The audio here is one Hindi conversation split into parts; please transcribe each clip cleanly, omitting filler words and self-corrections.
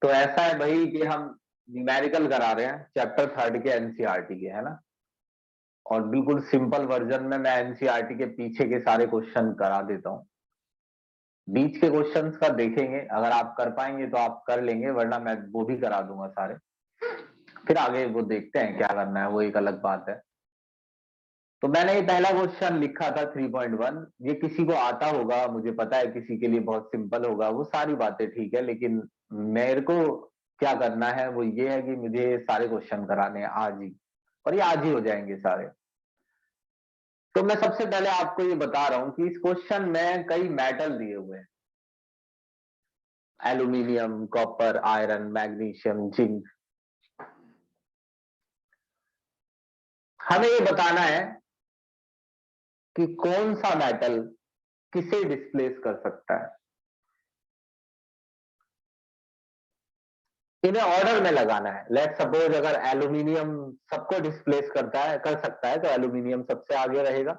तो ऐसा है भाई कि हम न्यूमेरिकल करा रहे हैं चैप्टर 3 के एनसीईआरटी के, है ना। और बिल्कुल सिंपल वर्जन में मैं एनसीईआरटी के पीछे के सारे क्वेश्चन करा देता हूँ। बीच के क्वेश्चंस का देखेंगे, अगर आप कर पाएंगे तो आप कर लेंगे, वरना मैं वो भी करा दूंगा सारे। फिर आगे वो देखते हैं क्या करना है, वो एक अलग बात है। तो मैंने ये पहला क्वेश्चन लिखा था 3.1। ये किसी को आता होगा, मुझे पता है किसी के लिए बहुत सिंपल होगा, वो सारी बातें ठीक है, लेकिन मेरे को क्या करना है वो ये है कि मुझे सारे क्वेश्चन कराने हैं आज ही, और ये आज ही हो जाएंगे सारे। तो मैं सबसे पहले आपको ये बता रहा हूं कि इस क्वेश्चन में कई मेटल दिए हुए हैं, aluminium, copper, iron, magnesium, zinc. हमें ये बताना है कि कौन सा मेटल किसे डिस्प्लेस कर सकता है। इन्हें ऑर्डर में लगाना है। लेट सपोज अगर एल्यूमिनियम सबको डिस्प्लेस कर सकता है तो एल्यूमिनियम सबसे आगे रहेगा,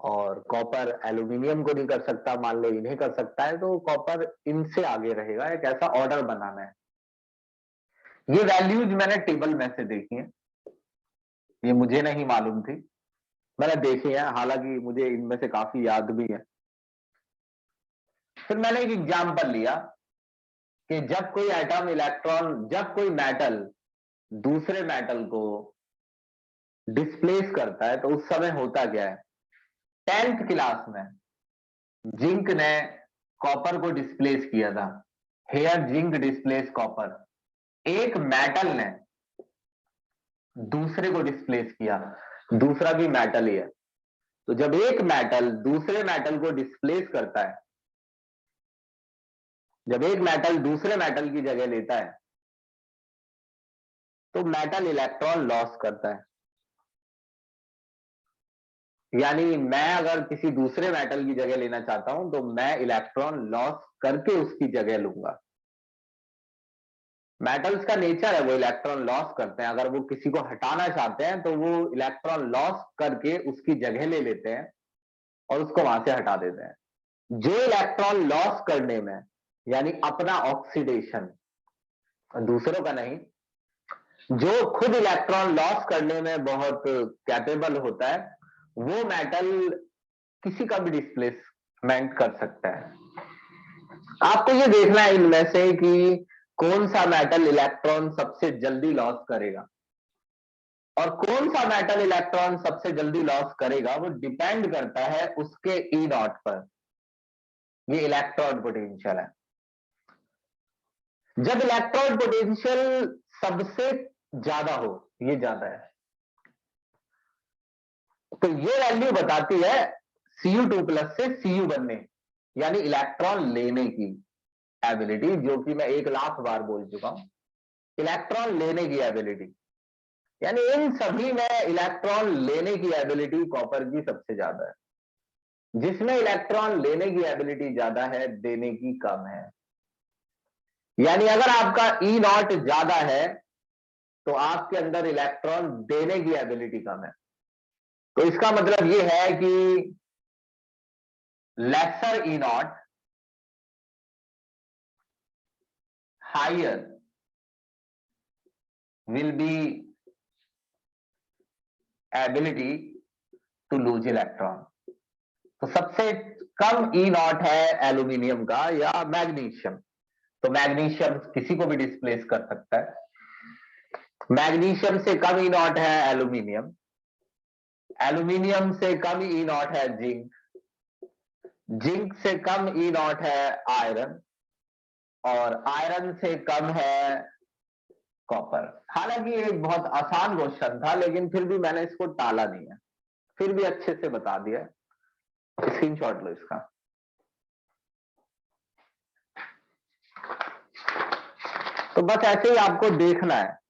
और कॉपर एल्यूमिनियम को नहीं कर सकता, मान लो इन्हें कर सकता है तो कॉपर इनसे आगे रहेगा। एक ऐसा ऑर्डर बनाना है। ये वैल्यूज मैंने टेबल में से देखी है, ये मुझे नहीं मालूम थी, मैंने देखी है, हालांकि मुझे इनमें से काफी याद भी है। फिर मैंने एक एग्जाम्पल लिया कि जब कोई मेटल दूसरे मेटल को डिस्प्लेस करता है तो उस समय होता क्या है। 10th क्लास में जिंक ने कॉपर को डिस्प्लेस किया था। Here zinc displace copper. एक मेटल ने दूसरे को डिस्प्लेस किया, दूसरा भी मेटल ही है। तो जब एक मेटल दूसरे मेटल को डिस्प्लेस करता है, जब एक मेटल दूसरे मेटल की जगह लेता है, तो मेटल इलेक्ट्रॉन लॉस करता है। यानी मैं अगर किसी दूसरे मेटल की जगह लेना चाहता हूं तो मैं इलेक्ट्रॉन लॉस करके उसकी जगह लूंगा। मेटल्स का नेचर है, वो इलेक्ट्रॉन लॉस करते हैं। अगर वो किसी को हटाना चाहते हैं तो वो इलेक्ट्रॉन लॉस करके उसकी जगह ले लेते हैं और उसको वहां से हटा देते हैं। जो इलेक्ट्रॉन लॉस करने में, यानी अपना ऑक्सीडेशन, दूसरों का नहीं, जो खुद इलेक्ट्रॉन लॉस करने में बहुत कैपेबल होता है, वो मेटल किसी का भी डिस्प्लेसमेंट कर सकता है। आपको ये देखना है इनमें से कि कौन सा मेटल इलेक्ट्रॉन सबसे जल्दी लॉस करेगा, और कौन सा मेटल इलेक्ट्रॉन सबसे जल्दी लॉस करेगा वो डिपेंड करता है उसके ई नॉट पर। ये इलेक्ट्रॉन पोटेंशियल है। जब इलेक्ट्रॉन पोटेंशियल सबसे ज्यादा हो, ये ज्यादा है, तो ये वैल्यू बताती है Cu2+ से Cu बनने, यानी इलेक्ट्रॉन लेने की एबिलिटी, जो कि मैं 1,00,000 बार बोल चुका हूं। इलेक्ट्रॉन लेने की एबिलिटी, यानी इन सभी में इलेक्ट्रॉन लेने की एबिलिटी कॉपर की सबसे ज्यादा है। जिसमें इलेक्ट्रॉन लेने की एबिलिटी ज्यादा है, देने की कम है। यानी अगर आपका ई नॉट ज्यादा है तो आपके अंदर इलेक्ट्रॉन देने की एबिलिटी कम है। तो इसका मतलब यह है कि lesser E naught, higher will be ability to lose electron. तो सबसे कम ई नॉट है एल्यूमिनियम का या मैग्नीशियम। तो मैग्नीशियम किसी को भी डिस्प्लेस कर सकता है। मैग्नीशियम से कम ई नॉट है एल्यूमिनियम। एल्यूमिनियम से कम ई नॉट है जिंक। जिंक से कम ई नॉट है आयरन, और आयरन से कम है कॉपर। हालांकि ये एक बहुत आसान क्वेश्चन था, लेकिन फिर भी मैंने इसको टाला नहीं है, फिर भी अच्छे से बता दिया। स्क्रीनशॉट लो इसका। तो बस ऐसे ही आपको देखना है।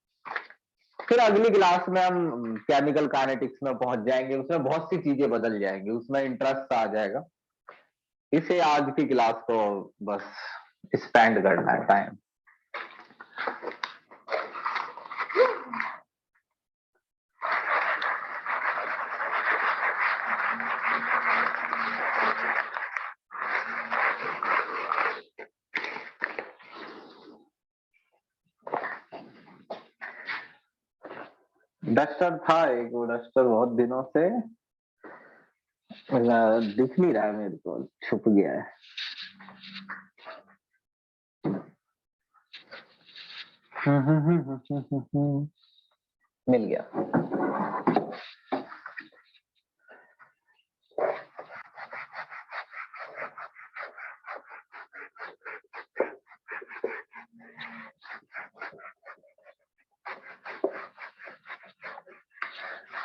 फिर अगली क्लास में हम केमिकल काइनेटिक्स में पहुंच जाएंगे, उसमें बहुत सी चीजें बदल जाएंगी, उसमें इंटरेस्ट आ जाएगा। इसे आज की क्लास को बस स्पेंड करना है टाइम। डस्टर था एक, वो डस्टर बहुत दिनों से दिख नहीं रहा है मेरे को, छुप गया है। मिल गया।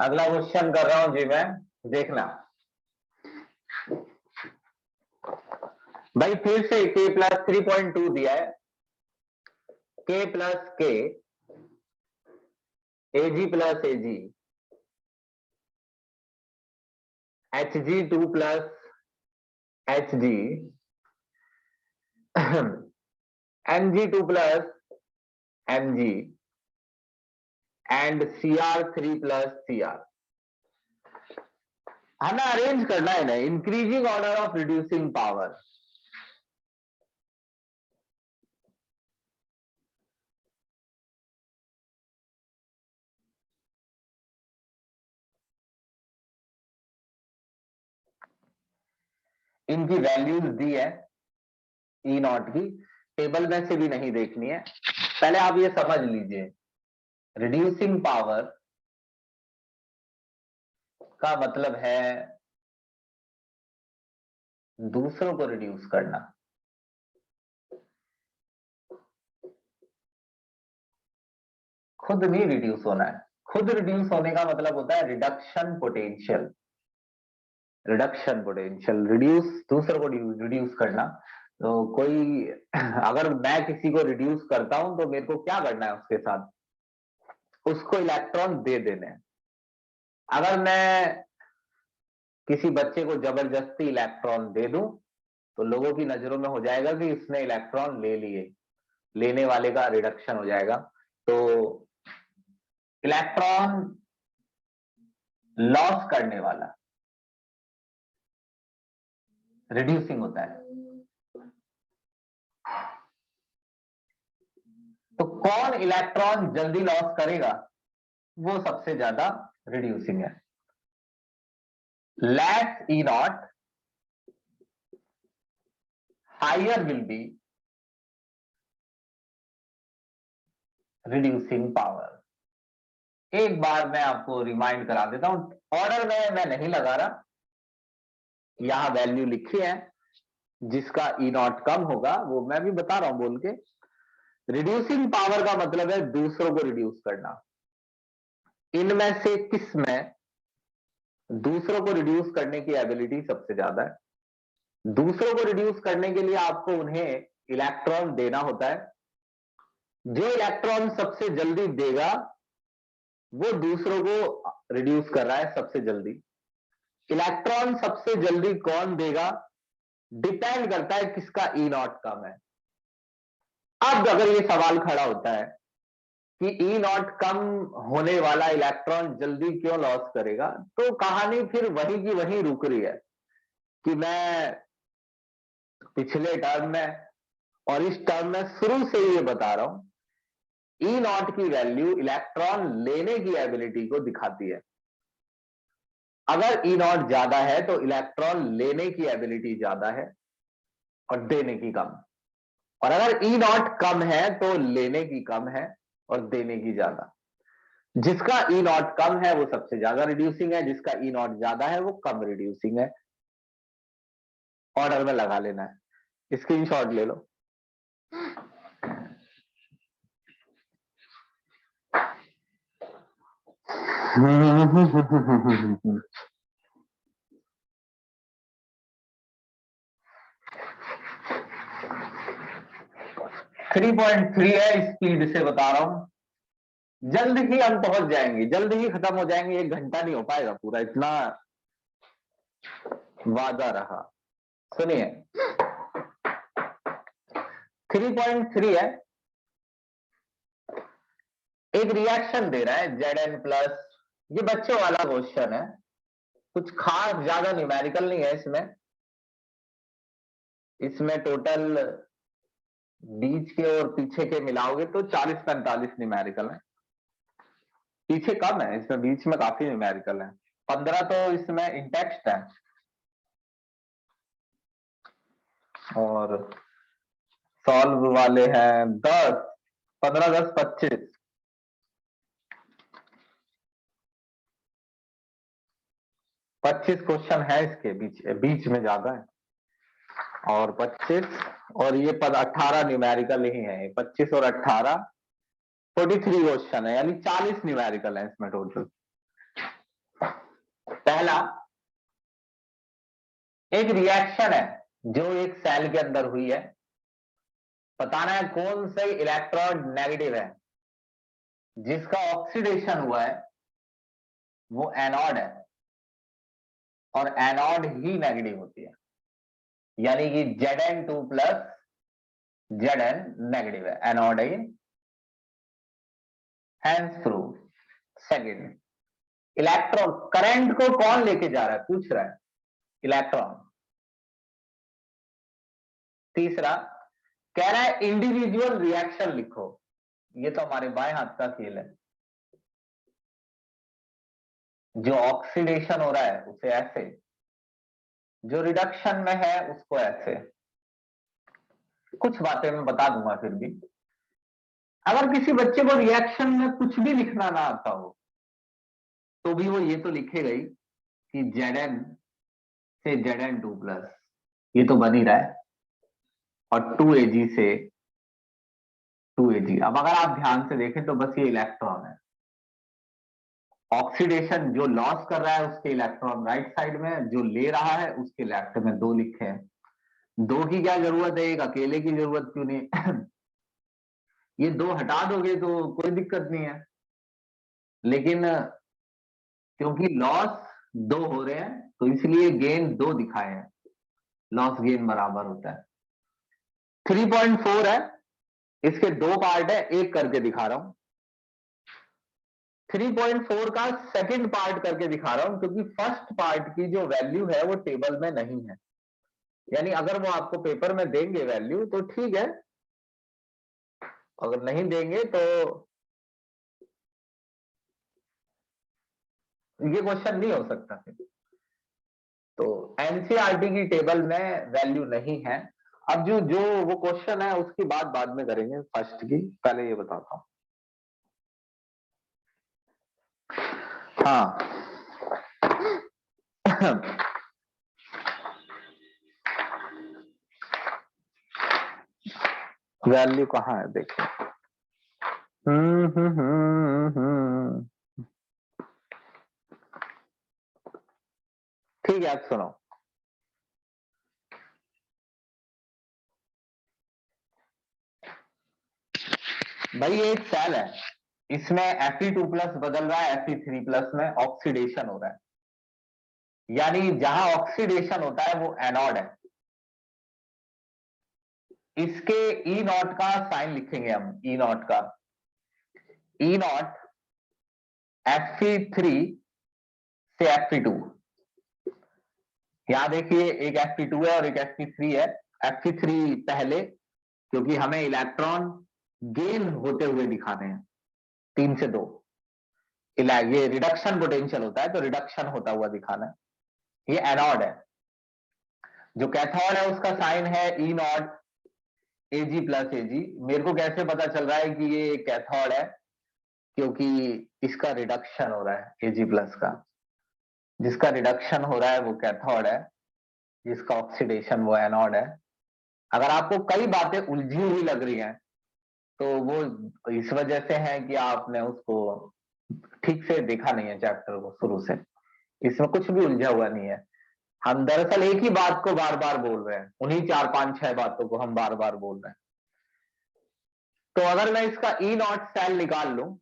अगला क्वेश्चन कर रहा हूं जी मैं, देखना भाई। फिर से k प्लस 3.2 दिया है, k plus k, AG plus AG, hg2 plus hg, mg2 plus mg and cr3 plus cr। हमें अरेंज करना है ना, increasing order of reducing power. इनकी वैल्यूज दी है ई नॉट की, टेबल में से भी नहीं देखनी है। पहले आप ये समझ लीजिए, रिड्यूसिंग पावर का मतलब है दूसरों को रिड्यूस करना। खुद नहीं रिड्यूस होना है। खुद रिड्यूस होने का मतलब होता है reduction potential. Reduction potential, reduce, दूसरों को रिड्यूस करना। तो कोई अगर मैं किसी को रिड्यूस करता हूं तो मेरे को क्या करना है उसके साथ, उसको इलेक्ट्रॉन दे देने हैं। अगर मैं किसी बच्चे को जबरदस्ती इलेक्ट्रॉन दे दूं तो लोगों की नजरों में हो जाएगा कि इसने इलेक्ट्रॉन ले लिए, लेने वाले का रिडक्शन हो जाएगा। तो इलेक्ट्रॉन लॉस करने वाला रिड्यूसिंग होता है। तो कौन इलेक्ट्रॉन जल्दी लॉस करेगा वो सबसे ज्यादा रिड्यूसिंग है। Less E naught, higher will be reducing power. एक बार मैं आपको रिमाइंड करा देता हूं, ऑर्डर में मैं नहीं लगा रहा, यहां वैल्यू लिखी है, जिसका ई नॉट कम होगा वो मैं भी बता रहा हूं बोल के। रिड्यूसिंग पावर का मतलब है दूसरों को रिड्यूस करना। इनमें से किस में दूसरों को रिड्यूस करने की एबिलिटी सबसे ज्यादा है। दूसरों को रिड्यूस करने के लिए आपको उन्हें इलेक्ट्रॉन देना होता है। जो इलेक्ट्रॉन सबसे जल्दी देगा वो दूसरों को रिड्यूस कर रहा है सबसे जल्दी। इलेक्ट्रॉन सबसे जल्दी कौन देगा डिपेंड करता है किसका ई नॉट कम है। अब अगर ये सवाल खड़ा होता है कि ई नॉट कम होने वाला इलेक्ट्रॉन जल्दी क्यों लॉस करेगा, तो कहानी फिर वही की वही रुक रही है कि मैं पिछले टर्म में और इस टर्म में शुरू से ये बता रहा हूं, ई नॉट की वैल्यू इलेक्ट्रॉन लेने की एबिलिटी को दिखाती है। अगर ई नॉट ज्यादा है तो इलेक्ट्रॉन लेने की एबिलिटी ज्यादा है और देने की कम। और अगर ई नॉट कम है तो लेने की कम है और देने की ज्यादा। जिसका ई नॉट कम है वो सबसे ज्यादा रिड्यूसिंग है, जिसका ई नॉट ज्यादा है वो कम रिड्यूसिंग है। ऑर्डर में लगा लेना है, स्क्रीनशॉट ले लो। 3.3 है, स्पीड से बता रहा हूं। जल्द ही हम पहुंच जाएंगे, जल्द ही खत्म हो जाएंगे, 1 घंटा नहीं हो पाएगा पूरा, इतना वादा रहा। सुनिए, 3.3 है, एक रिएक्शन दे रहा है Zn प्लस। ये बच्चों वाला क्वेश्चन है, कुछ खास ज्यादा न्यूमेरिकल नहीं है इसमें। इसमें टोटल बीच के और पीछे के मिलाओगे तो 40-45 न्यूमेरिकल है। पीछे कम है, इसमें बीच में काफी न्यूमेरिकल है। 15 तो इसमें इंटेक्स्ट है, और सॉल्व वाले हैं 10, 15 10 25। 25 क्वेश्चन है इसके बीच बीच में ज्यादा है, और 25 और ये पद 18 न्यूमेरिकल ही है। 25 और 18 43 क्वेश्चन है, यानी 40 न्यूमेरिकल है इसमें टोटल। पहला, एक रिएक्शन है जो एक सेल के अंदर हुई है, बताना है कौन से इलेक्ट्रोड नेगेटिव है, जिसका ऑक्सीडेशन हुआ है वो एनोड है, और एनोड ही नेगेटिव होती है, यानी कि Zn2 प्लस Zn नेगेटिव है, एनोड है। Hence prove. Second, electron current को कौन लेके जा रहा है, पूछ रहा है, इलेक्ट्रॉन। तीसरा, कह रहा है इंडिविजुअल रिएक्शन लिखो, ये तो हमारे बाएं हाथ का खेल है। जो ऑक्सीडेशन हो रहा है उसे ऐसे, जो रिडक्शन में है उसको ऐसे। कुछ बातें मैं बता दूंगा फिर भी। अगर किसी बच्चे को रिएक्शन में कुछ भी लिखना ना आता हो तो भी वो ये तो लिखेगा ही कि Zn से Zn2 प्लस, ये तो बन ही रहा है, और 2Ag से 2Ag। अब अगर आप ध्यान से देखें तो बस ये इलेक्ट्रॉन है, ऑक्सीडेशन जो लॉस कर रहा है उसके इलेक्ट्रॉन राइट साइड में, जो ले रहा है उसके लेफ्ट में। दो लिखे हैं, दो की क्या जरूरत है, एक अकेले की जरूरत क्यों नहीं? ये दो हटा दोगे तो कोई दिक्कत नहीं है, लेकिन क्योंकि लॉस दो हो रहे हैं तो इसलिए गेन दो दिखाए हैं, लॉस गेन बराबर होता है। 3.4 है, इसके दो पार्ट है, एक करके दिखा रहा हूं। 3.4 का सेकंड पार्ट करके दिखा रहा हूं, क्योंकि फर्स्ट पार्ट की जो वैल्यू है वो टेबल में नहीं है, यानी अगर वो आपको पेपर में देंगे वैल्यू तो ठीक है, अगर नहीं देंगे तो ये क्वेश्चन नहीं हो सकता फिर। तो एनसीईआरटी की टेबल में वैल्यू नहीं है। अब जो जो वो क्वेश्चन है उसकी बात बाद में करेंगे, फर्स्ट की पहले ये बताता हूं। हाँ वैल्यू कहाँ है देखिए। ठीक है, आप सुनो। भाई ये एक सेल है, इसमें Fe2 प्लस बदल रहा है Fe3 प्लस में, ऑक्सीडेशन हो रहा है, यानी जहां ऑक्सीडेशन होता है वो एनोड है। इसके ई नॉट का साइन लिखेंगे हम, ई नॉट का, ई नॉट Fe3 से Fe2। यहां देखिए एक Fe2 है और एक Fe3 है। Fe3 पहले, क्योंकि हमें इलेक्ट्रॉन गेन होते हुए दिखाने हैं, 3 से 2। ये रिडक्शन पोटेंशियल होता है तो रिडक्शन होता हुआ दिखाना है। ये एनोड है। जो कैथोड है उसका साइन है ई नॉट Ag प्लस Ag। मेरे को कैसे पता चल रहा है कि ये कैथोड है, क्योंकि इसका रिडक्शन हो रहा है Ag प्लस का, जिसका रिडक्शन हो रहा है वो कैथोड है, जिसका ऑक्सीडेशन वो एनोड है। अगर आपको कई बातें उलझी हुई लग रही हैं तो वो इस वजह से है कि आपने उसको ठीक से देखा नहीं है चैप्टर को शुरू से। इसमें कुछ भी उलझा हुआ नहीं है, हम दरअसल एक ही बात को बार बार बोल रहे हैं, उन्हीं 4 5 6 बातों को हम बार बार बोल रहे हैं। तो अगर मैं इसका ई नॉट सेल निकाल लूं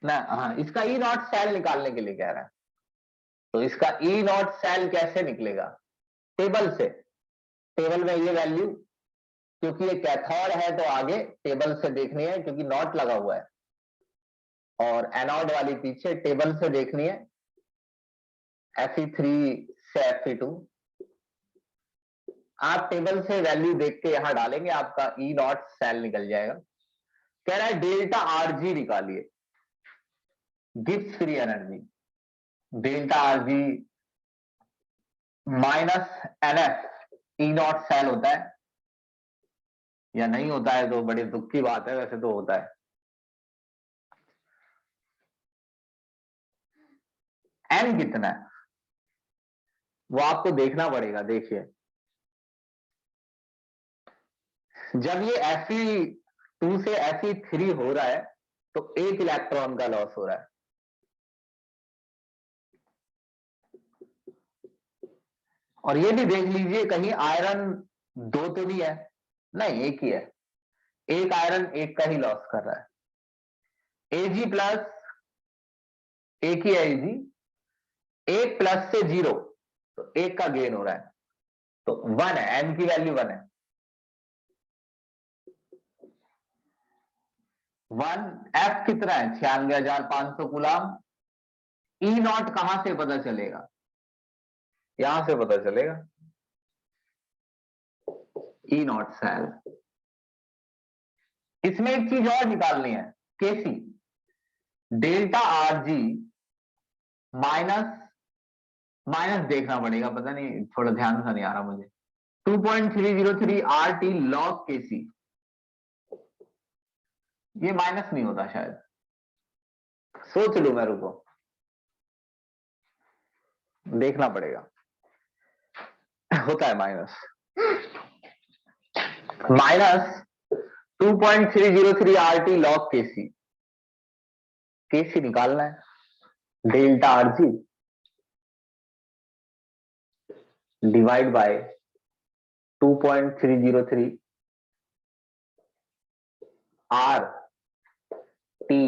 ना, हाँ इसका ई नॉट सेल निकालने के लिए कह रहा है, तो इसका ई नॉट सेल कैसे निकलेगा, टेबल से। टेबल में ये वैल्यू, क्योंकि ये कैथोड है तो आगे टेबल से देखनी है क्योंकि नॉट लगा हुआ है, और एनोड वाली पीछे टेबल से देखनी है, Fe3 से Fe2। आप टेबल से वैल्यू देख के यहां डालेंगे, आपका ई नॉट सेल निकल जाएगा। कह रहा है डेल्टा आरजी निकालिए, Gibbs free energy delta RG minus NF E naught cell होता है या नहीं होता है तो बड़ी दुख की बात है, वैसे तो होता है। एन कितना है वो आपको देखना पड़ेगा। देखिए जब ये Fe2 से Fe3 हो रहा है तो एक इलेक्ट्रॉन का लॉस हो रहा है। और ये भी देख लीजिए कहीं आयरन 2 तो नहीं है, नहीं एक ही है, एक आयरन एक का ही लॉस कर रहा है। Ag प्लस एक ही है Ag, एक प्लस से 0 तो एक का गेन हो रहा है, तो 1 है, एन की वैल्यू 1 है। 1 एफ कितना है 96,500 गुलाम। ई नॉट कहां से पता चलेगा, यहां से पता चलेगा, ई नॉट सेल। इसमें एक चीज और निकालनी है, केसी डेल्टा आरजी माइनस माइनस देखना पड़ेगा, पता नहीं थोड़ा ध्यान सा नहीं आ रहा मुझे। 2.303 आर टी लॉग केसी, ये माइनस नहीं होता शायद, सोच लू मैं, रुको देखना पड़ेगा। होता है minus, minus 2.303 R T log KC. KC निकालना है, delta RG divide by 2.303 R T,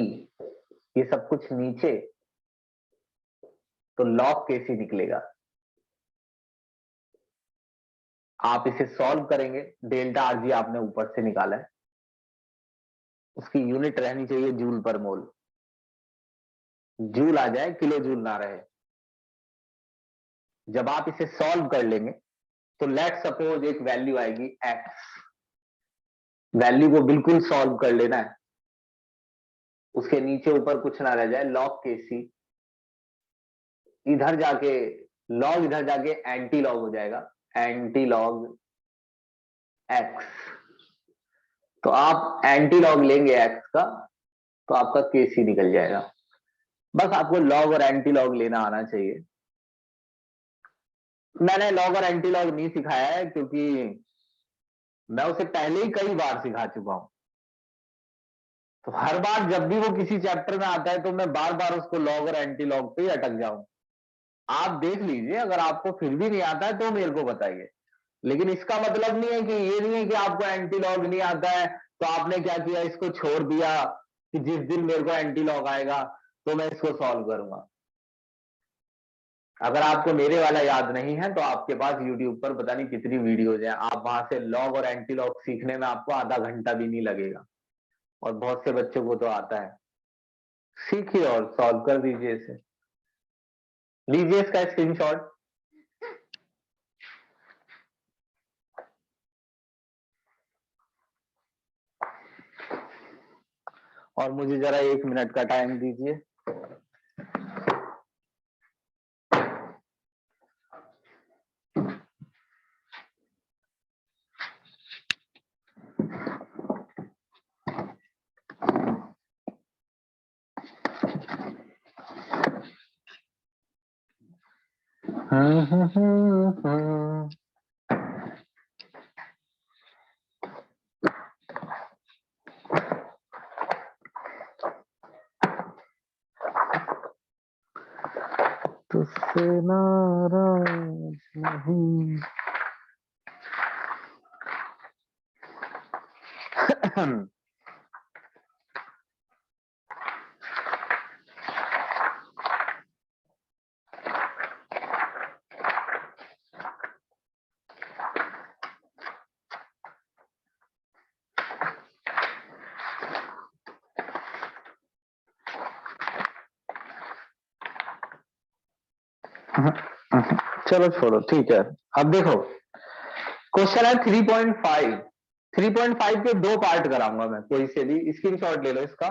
ये सब कुछ नीचे तो लॉग केसी निकलेगा। आप इसे सॉल्व करेंगे, डेल्टा आरजी आपने ऊपर से निकाला है, उसकी यूनिट रहनी चाहिए जूल पर मोल, जूल आ जाए किलो जूल ना रहे। जब आप इसे सॉल्व कर लेंगे तो लेट सपोज एक वैल्यू आएगी एक्स, वैल्यू को बिल्कुल सॉल्व कर लेना है, उसके नीचे ऊपर कुछ ना रह जाए, लॉग केसी इधर जाके, लॉग इधर जाके एंटी लॉग हो जाएगा, एंटी लॉग एक्स। तो आप एंटी लॉग लेंगे एक्स का तो आपका केसी निकल जाएगा। बस आपको लॉग और एंटी लॉग लेना आना चाहिए। मैंने लॉग और एंटी लॉग नहीं सिखाया है क्योंकि मैं उसे पहले ही कई बार सिखा चुका हूं, तो हर बार जब भी वो किसी चैप्टर में आता है तो मैं बार बार उसको लॉग और एंटी लॉग पे ही अटक जाऊं। आप देख लीजिए, अगर आपको फिर भी नहीं आता है तो मेरे को बताइए, लेकिन इसका मतलब नहीं है कि ये नहीं है कि आपको एंटी लॉग नहीं आता है तो आपने क्या किया, इसको छोड़ दिया कि जिस दिन मेरे को एंटी लॉग आएगा तो मैं इसको सॉल्व करूंगा। अगर आपको मेरे वाला याद नहीं है तो आपके पास यूट्यूब पर पता नहीं कितनी वीडियोज हैं, आप वहां से लॉग और एंटी लॉग सीखने में आपको आधा घंटा भी नहीं लगेगा, और बहुत से बच्चों को तो आता है। सीखिए और सॉल्व कर दीजिए इसे, लीजिए इसका स्क्रीनशॉट। और मुझे जरा 1 मिनट का टाइम दीजिए। तुझसे नाराज नहीं। चलो छोड़ो, ठीक है। अब देखो क्वेश्चन है 3.5, 3.5 के 2 पार्ट कराऊंगा मैं, कोई से भी। स्क्रीनशॉट ले लो इसका।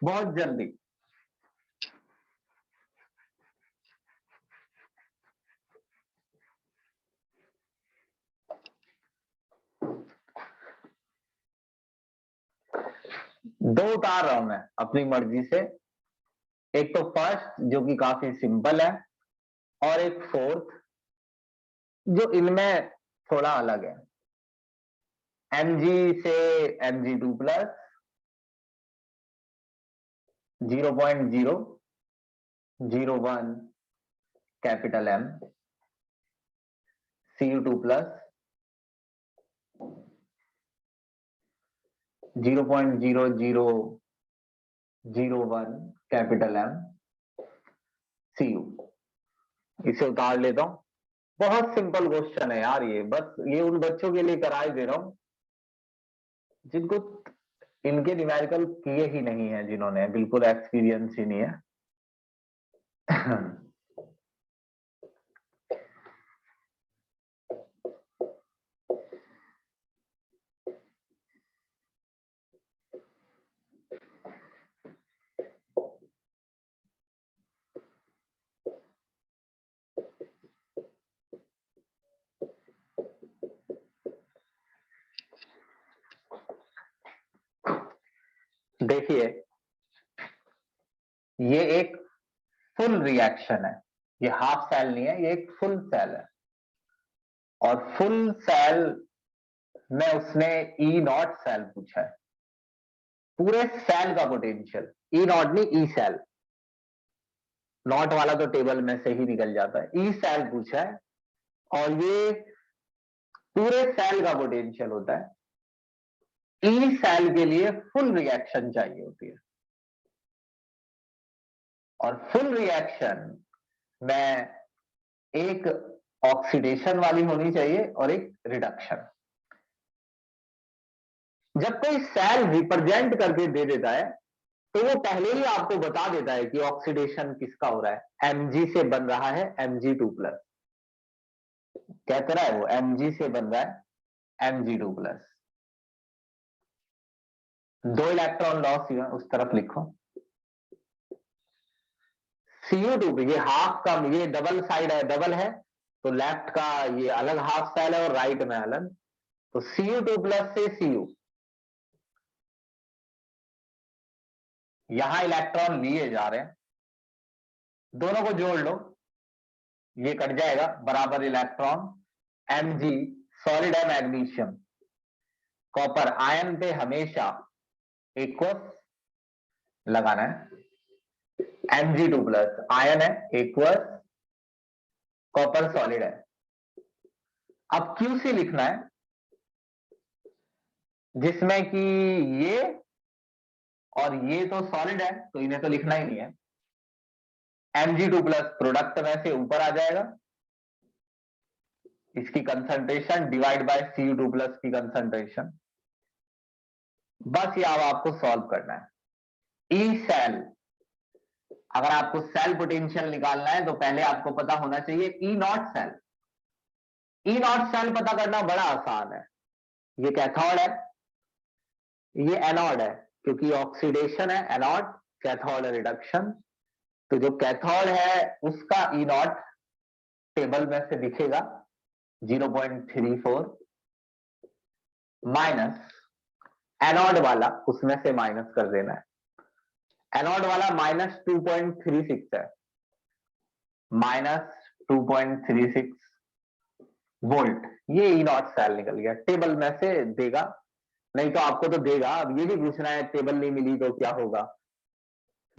बहुत जल्दी। दो उतार रहा हूं मैं अपनी मर्जी से। एक तो फर्स्ट जो कि काफी सिंपल है, और एक फोर्थ जो इनमें थोड़ा अलग है। mg से Mg2+, 0.001 capital M, Cu2+, 0.0001 capital M, Cu। इसे उतार लेता हूं। बहुत सिंपल क्वेश्चन है यार ये, बस ये उन बच्चों के लिए कराए दे रहा हूं जिनको इनके न्यूमेरिकल किए ही नहीं है, जिन्होंने बिल्कुल एक्सपीरियंस ही नहीं है। देखिए, ये एक फुल रिएक्शन है, ये हाफ सेल नहीं है, ये एक फुल सेल है। और फुल सेल में उसने ई नॉट सेल पूछा है, पूरे सेल का पोटेंशियल। ई नॉट नहीं, ई सेल। नॉट वाला तो टेबल में से ही निकल जाता है। ई सेल पूछा है, और ये पूरे सेल का पोटेंशियल होता है। ई सेल के लिए फुल रिएक्शन चाहिए होती है, और फुल रिएक्शन में एक ऑक्सीडेशन वाली होनी चाहिए और एक रिडक्शन। जब कोई सेल रिप्रेजेंट करके दे देता है, तो वो पहले ही आपको बता देता है कि ऑक्सीडेशन किसका हो रहा है। Mg से बन रहा है Mg2+। कहता रहा है वो Mg से बन रहा है Mg2+। दो इलेक्ट्रॉन लॉस उस तरफ लिखो। Cu2 ये हाफ का, ये डबल साइड है, डबल है, तो लेफ्ट का ये अलग हाफ सेल है और राइट में अलग। तो Cu2+ से Cu, यहां इलेक्ट्रॉन लिए जा रहे हैं, दोनों को जोड़ लो, ये कट जाएगा, बराबर इलेक्ट्रॉन। Mg सॉलिड है, मैग्नीशियम। कॉपर आयन पे हमेशा एक्वस लगाना है। Mg2+ आयन है, एक्वस, कॉपर सॉलिड है। अब QC लिखना है, जिसमें कि ये और ये तो सॉलिड है, तो इन्हें तो लिखना ही नहीं है। Mg2+ प्रोडक्ट में से ऊपर आ जाएगा, इसकी कंसंट्रेशन डिवाइड बाय Cu2+ की कंसंट्रेशन। बस ये अब आपको सॉल्व करना है। ई सेल, अगर आपको सेल पोटेंशियल निकालना है तो पहले आपको पता होना चाहिए E naught cell. E naught cell पता करना बड़ा आसान है। ये कैथोड है, ये एनोड है, क्योंकि ऑक्सीडेशन है एनोड, कैथोड रिडक्शन। तो जो कैथोड है उसका ई नॉट टेबल में से दिखेगा 0.34, माइनस एनोड वाला उसमें से माइनस कर देना है। एनोड वाला -2.36 है, -2.36 वोल्ट। ये ई नॉट सेल निकल गया, टेबल में से देगा, नहीं तो आपको तो देगा। अब ये भी पूछना है टेबल नहीं मिली तो क्या होगा,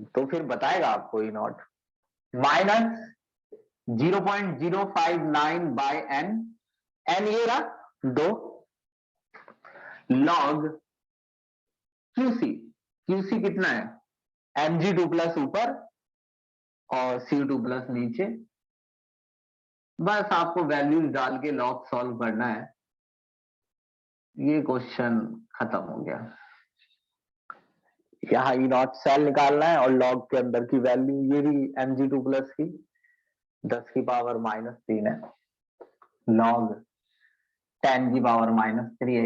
तो फिर बताएगा आपको ई नॉट। -0.059/n, n ये रहा 2, लॉग QC। QC कितना है, Mg2+ ऊपर और Cu2+ नीचे। बस आपको वैल्यूज डाल के लॉग सॉल्व करना है, ये क्वेश्चन खत्म हो गया। यहाँ ई नॉट सेल निकालना है और लॉग के अंदर की वैल्यू ये भी Mg2+ की 10⁻³ है, लॉग 10⁻³ है,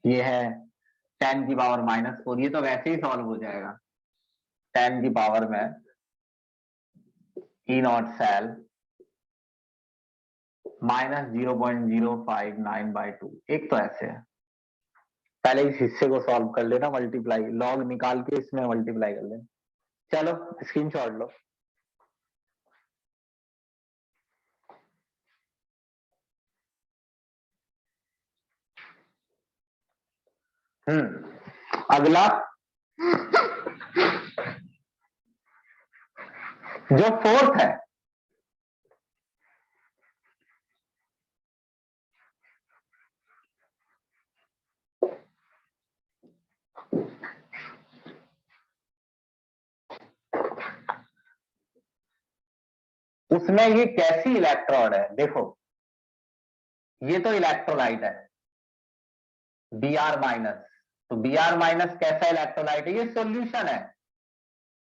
ये है 10⁻⁴, ये तो वैसे ही सॉल्व हो जाएगा। 10 की पावर में ई नॉट सेल -0.059/2, एक तो ऐसे है। पहले इस हिस्से को सॉल्व कर लेना, मल्टीप्लाई लॉग निकाल के इसमें मल्टीप्लाई कर लेना। चलो स्क्रीनशॉट लो। अगला जो फोर्थ है, उसमें ये कैसी इलेक्ट्रोड है देखो, ये तो इलेक्ट्रोलाइट है Br-, तो Br- कैसा इलेक्ट्रोलाइट है, ये सॉल्यूशन है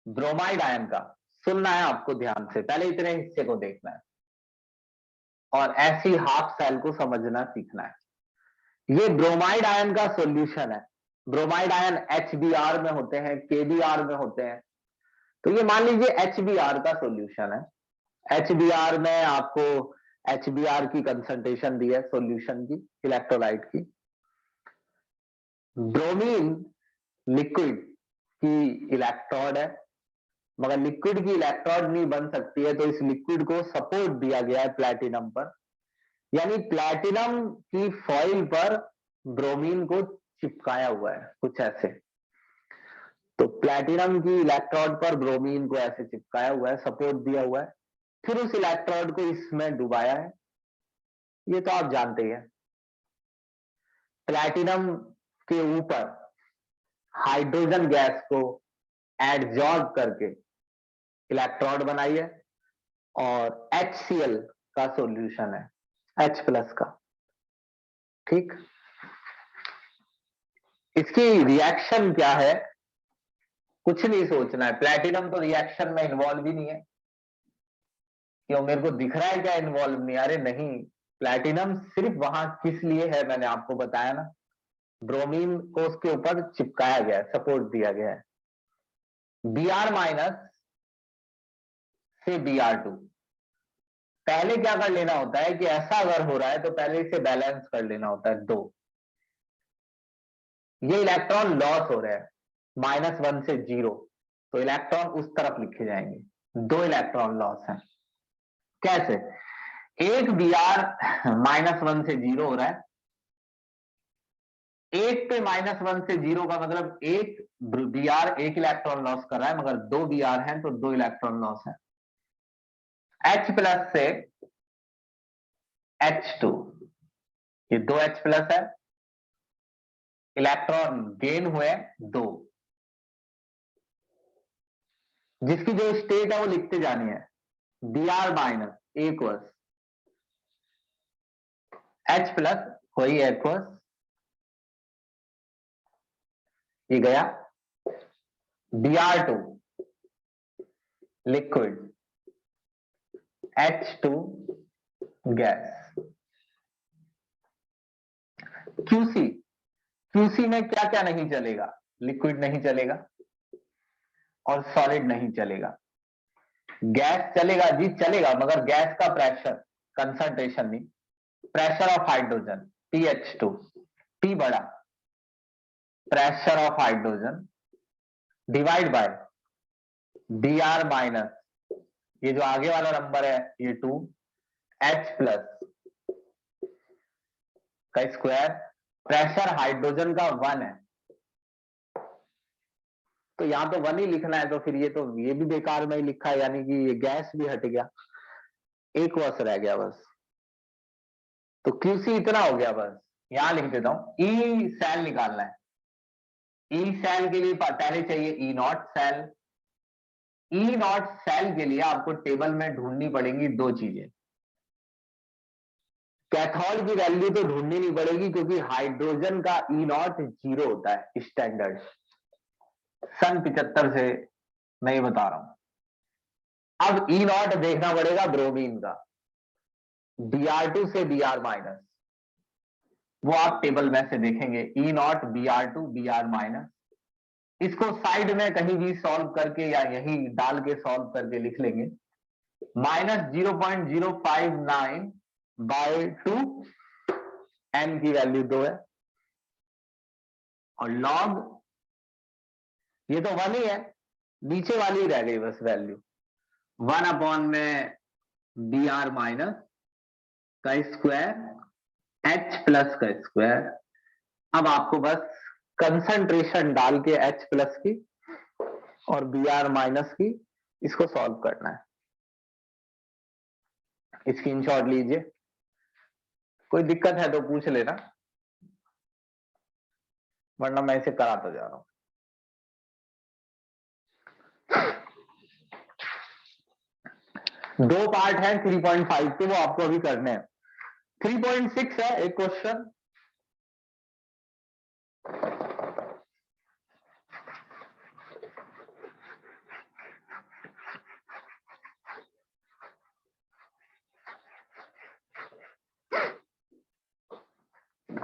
ब्रोमाइड आयन का। सुनना है आपको ध्यान से, पहले इतने हिस्से को देखना है और ऐसी हाफ सेल को समझना सीखना है। ये ब्रोमाइड आयन का सॉल्यूशन है। ब्रोमाइड आयन HBr में होते हैं, KBr में होते हैं, तो ये मान लीजिए HBr का सॉल्यूशन है। HBr में आपको HBr की कंसंट्रेशन दी है सॉल्यूशन की, इलेक्ट्रोलाइट की। ब्रोमीन लिक्विड की इलेक्ट्रोड है, मगर लिक्विड की इलेक्ट्रोड नहीं बन सकती है, तो इस लिक्विड को सपोर्ट दिया गया है प्लैटिनम पर, यानी प्लैटिनम की फॉइल पर ब्रोमीन को चिपकाया हुआ है कुछ ऐसे। तो प्लैटिनम की इलेक्ट्रोड पर ब्रोमीन को ऐसे चिपकाया हुआ है, सपोर्ट दिया हुआ है, फिर उस इलेक्ट्रोड को इसमें डुबाया है, ये तो आप जानते ही हैं। प्लैटिनम के ऊपर हाइड्रोजन गैस को एडजॉर्ब करके इलेक्ट्रोड बनाई है और HCl का सॉल्यूशन है, H+ का। ठीक, इसकी रिएक्शन क्या है, कुछ नहीं सोचना है। प्लैटिनम तो रिएक्शन में इन्वॉल्व ही नहीं है। क्यों, मेरे को दिख रहा है क्या इन्वॉल्व नहीं? अरे नहीं, प्लैटिनम सिर्फ वहां किस लिए है मैंने आपको बताया ना, ब्रोमीन को उसके ऊपर चिपकाया गया है, सपोर्ट दिया गया है। Br- से Br2, पहले क्या कर लेना होता है कि ऐसा अगर हो रहा है तो पहले इसे बैलेंस कर लेना होता है, 2। ये इलेक्ट्रॉन लॉस हो रहा है -1 से 0, तो इलेक्ट्रॉन उस तरफ लिखे जाएंगे, 2 इलेक्ट्रॉन लॉस है। कैसे? एक Br -1 से 0 हो रहा है, एक पे -1 से 0 का मतलब एक Br एक इलेक्ट्रॉन लॉस कर रहा है, मगर 2 Br हैं तो 2 इलेक्ट्रॉन लॉस है। H+ से H2, ये 2 H+ है, इलेक्ट्रॉन गेन हुए 2, जिसकी जो स्टेट है वो लिखते जानी है, Br- aqueous, H+ वही aqueous, ये गया। Br2 liquid, H2 gas. QC में क्या क्या नहीं चलेगा? लिक्विड नहीं चलेगा और सॉलिड नहीं चलेगा। गैस चलेगा जी, चलेगा, मगर गैस का प्रेशर, कंसंट्रेशन नहीं, pressure of hydrogen PH2, P बड़ा, pressure of hydrogen divide by Br-, ये जो आगे वाला नंबर है ये 2, H+ का स्क्वायर, प्रेशर हाइड्रोजन का 1 है, तो यहां तो 1 ही लिखना है, तो फिर ये भी बेकार में ही लिखा है, यानी कि ये गैस भी हट गया, एक वर्ष रह गया बस। तो QC इतना हो गया बस, यहां लिख देता हूं। ई सेल निकालना है, ई सेल के लिए पहले चाहिए E naught cell. E naught cell के लिए आपको टेबल में ढूंढनी पड़ेंगी 2 चीजें। कैथोड की वैल्यू तो ढूंढनी नहीं पड़ेगी, क्योंकि हाइड्रोजन का ई नॉट 0 होता है स्टैंडर्ड, सन 75 से नहीं बता रहा हूं। अब ई नॉट देखना पड़ेगा ब्रोमीन का, Br2 से Br माइनस, वो आप टेबल में से देखेंगे, ई नॉट Br2 Br माइनस। इसको साइड में कहीं भी सॉल्व करके या यहीं डाल के सॉल्व करके लिख लेंगे, -0.059 बाय 2, n की वैल्यू 2 है, और लॉग ये तो 1 ही है, नीचे वाली ही रह गई बस वैल्यू, 1 अपॉन में Br माइनस का स्क्वायर H प्लस का स्क्वायर। अब आपको बस कंसंट्रेशन डाल के H प्लस की और Br माइनस की इसको सॉल्व करना है। स्क्रीनशॉट लीजिए, कोई दिक्कत है तो पूछ लेना, वरना मैं इसे कराता जा रहा हूं। दो पार्ट हैं 3.5 के, वो आपको अभी करने हैं। 3.6 है एक क्वेश्चन,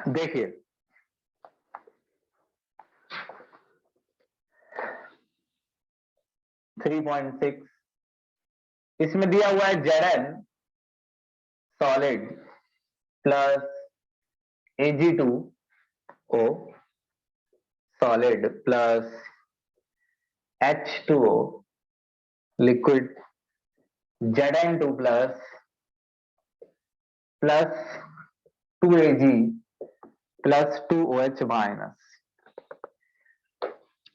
देखिए 3.6, इसमें दिया हुआ है Zn solid plus Ag2O solid plus H2O liquid, Zn2 plus 2Ag plus 2OH minus.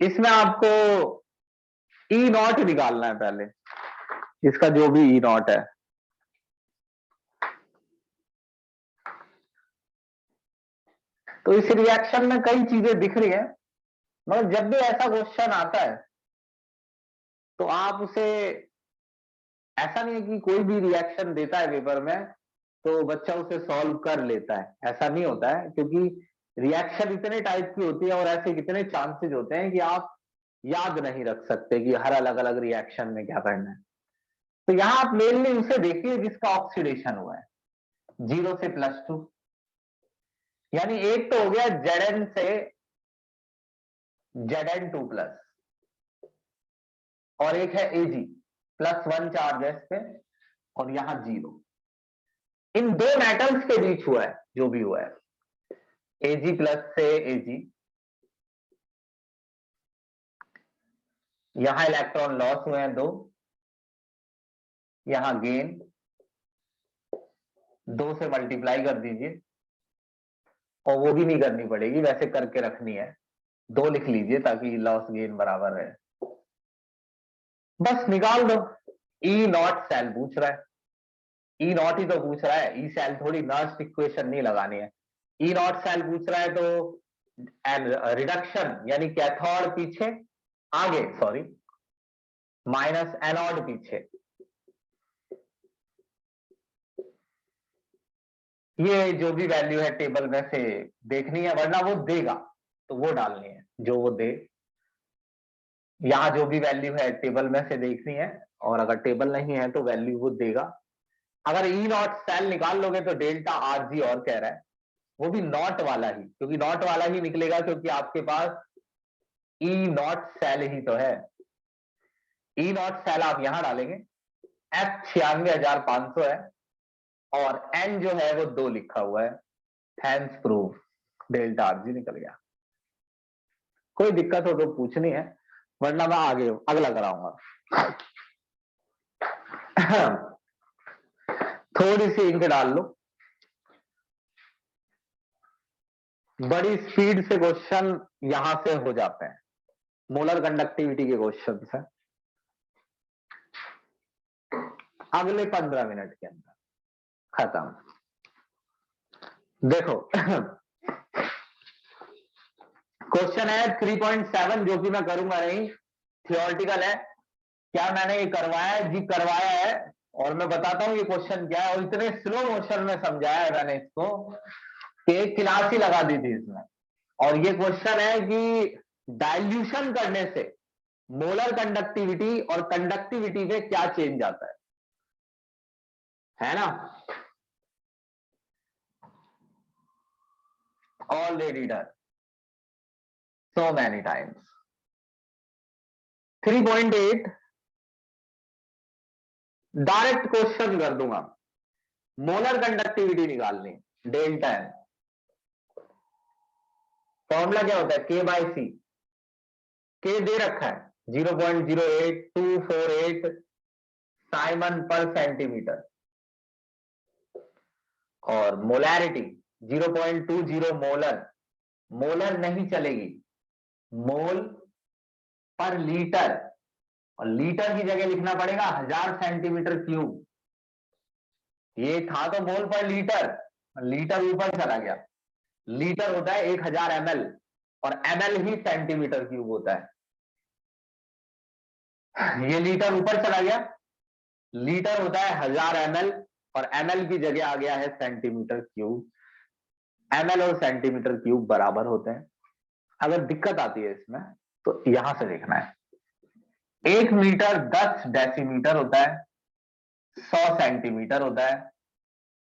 इसमें आपको ई नॉट निकालना है पहले, इसका जो भी ई नॉट है। तो इस रिएक्शन में कई चीजें दिख रही है, मगर जब भी ऐसा क्वेश्चन आता है तो आप उसे, ऐसा नहीं है कि कोई भी रिएक्शन देता है पेपर में तो बच्चा उसे सॉल्व कर लेता है, ऐसा नहीं होता है, क्योंकि रिएक्शन इतने टाइप की होती है और ऐसे कितने चांसेस होते हैं कि आप याद नहीं रख सकते कि हर अलग अलग रिएक्शन में क्या करना है। तो यहां आप मेनली उसे देखिए जिसका ऑक्सीडेशन हुआ है 0 से +2, यानी एक तो हो गया Zn से Zn2 प्लस, और एक है Ag +1 चार्ज है इस पे, और यहां 0। इन दो मेटल्स के बीच हुआ है जो भी हुआ है, Ag प्लस से Ag, यहां इलेक्ट्रॉन लॉस हुए हैं 2, यहां गेन 2 से मल्टीप्लाई कर दीजिए, और वो भी नहीं करनी पड़ेगी, वैसे करके रखनी है, 2 लिख लीजिए ताकि लॉस गेन बराबर रहे। बस निकाल दो। ई नॉट सेल पूछ रहा है, ई नॉट ही तो पूछ रहा है, ई सेल थोड़ी, नर्स्ट इक्वेशन नहीं लगानी है। ई नॉट सेल पूछ रहा है तो रिडक्शन यानी कैथोड पीछे, आगे सॉरी, माइनस एनोड पीछे, ये जो भी वैल्यू है टेबल में से देखनी है, वरना वो देगा तो वो डालनी है जो वो दे। यहां जो भी वैल्यू है टेबल में से देखनी है, और अगर टेबल नहीं है तो वैल्यू वो देगा। अगर ई नॉट सेल निकाल लोगे तो डेल्टा आरजी और कह रहा है, वो भी नॉट वाला ही, क्योंकि नॉट वाला ही निकलेगा क्योंकि आपके पास ई नॉट सेल ही तो है। ई नॉट सेल आप यहां डालेंगे, F 96,500 है, और N जो है वो 2 लिखा हुआ है, हैंस प्रूफ डेल्टा आरजी निकल गया। कोई दिक्कत हो तो पूछनी है, वरना मैं आगे अगला कराऊंगा। थोड़ी सी इंक डाल लो, बड़ी स्पीड से क्वेश्चन यहां से हो जाते हैं, मोलर कंडक्टिविटी के क्वेश्चन है, अगले 15 मिनट के अंदर खत्म। देखो क्वेश्चन है 3.7, जो कि मैं करूंगा नहीं, थियोरटिकल है। क्या मैंने ये करवाया है जी? करवाया है, और मैं बताता हूं ये क्वेश्चन क्या है, और इतने स्लो मोशन में समझाया है मैंने इसको कि एक क्लास ही लगा दी थी इसमें। और ये क्वेश्चन है कि डाइल्यूशन करने से मोलर कंडक्टिविटी और कंडक्टिविटी में क्या चेंज आता है ना? Already done so many times. 3.8 direct question कर दूंगा, मोलर कंडक्टिविटी निकालनी, डेल्टा एन। फॉर्मूला क्या होता है? के बाई सी। के दे रखा है 0.08248 साइमन पर सेंटीमीटर, और मोलैरिटी 0.20 मोलर। मोलर नहीं चलेगी, मोल पर लीटर, और लीटर की जगह लिखना पड़ेगा 1000 सेंटीमीटर क्यूब। ये था तो मोल पर लीटर, लीटर ऊपर चला गया। लीटर होता है 1000 ml, और ml ही सेंटीमीटर क्यूब होता है। ये लीटर ऊपर चला गया, लीटर होता है 1000 ml, और ml की जगह आ गया है सेंटीमीटर क्यूब। ml और सेंटीमीटर क्यूब बराबर होते हैं। अगर दिक्कत आती है इसमें तो यहां से देखना है। 1 मीटर 10 डेसीमीटर होता है, 100 सेंटीमीटर होता है,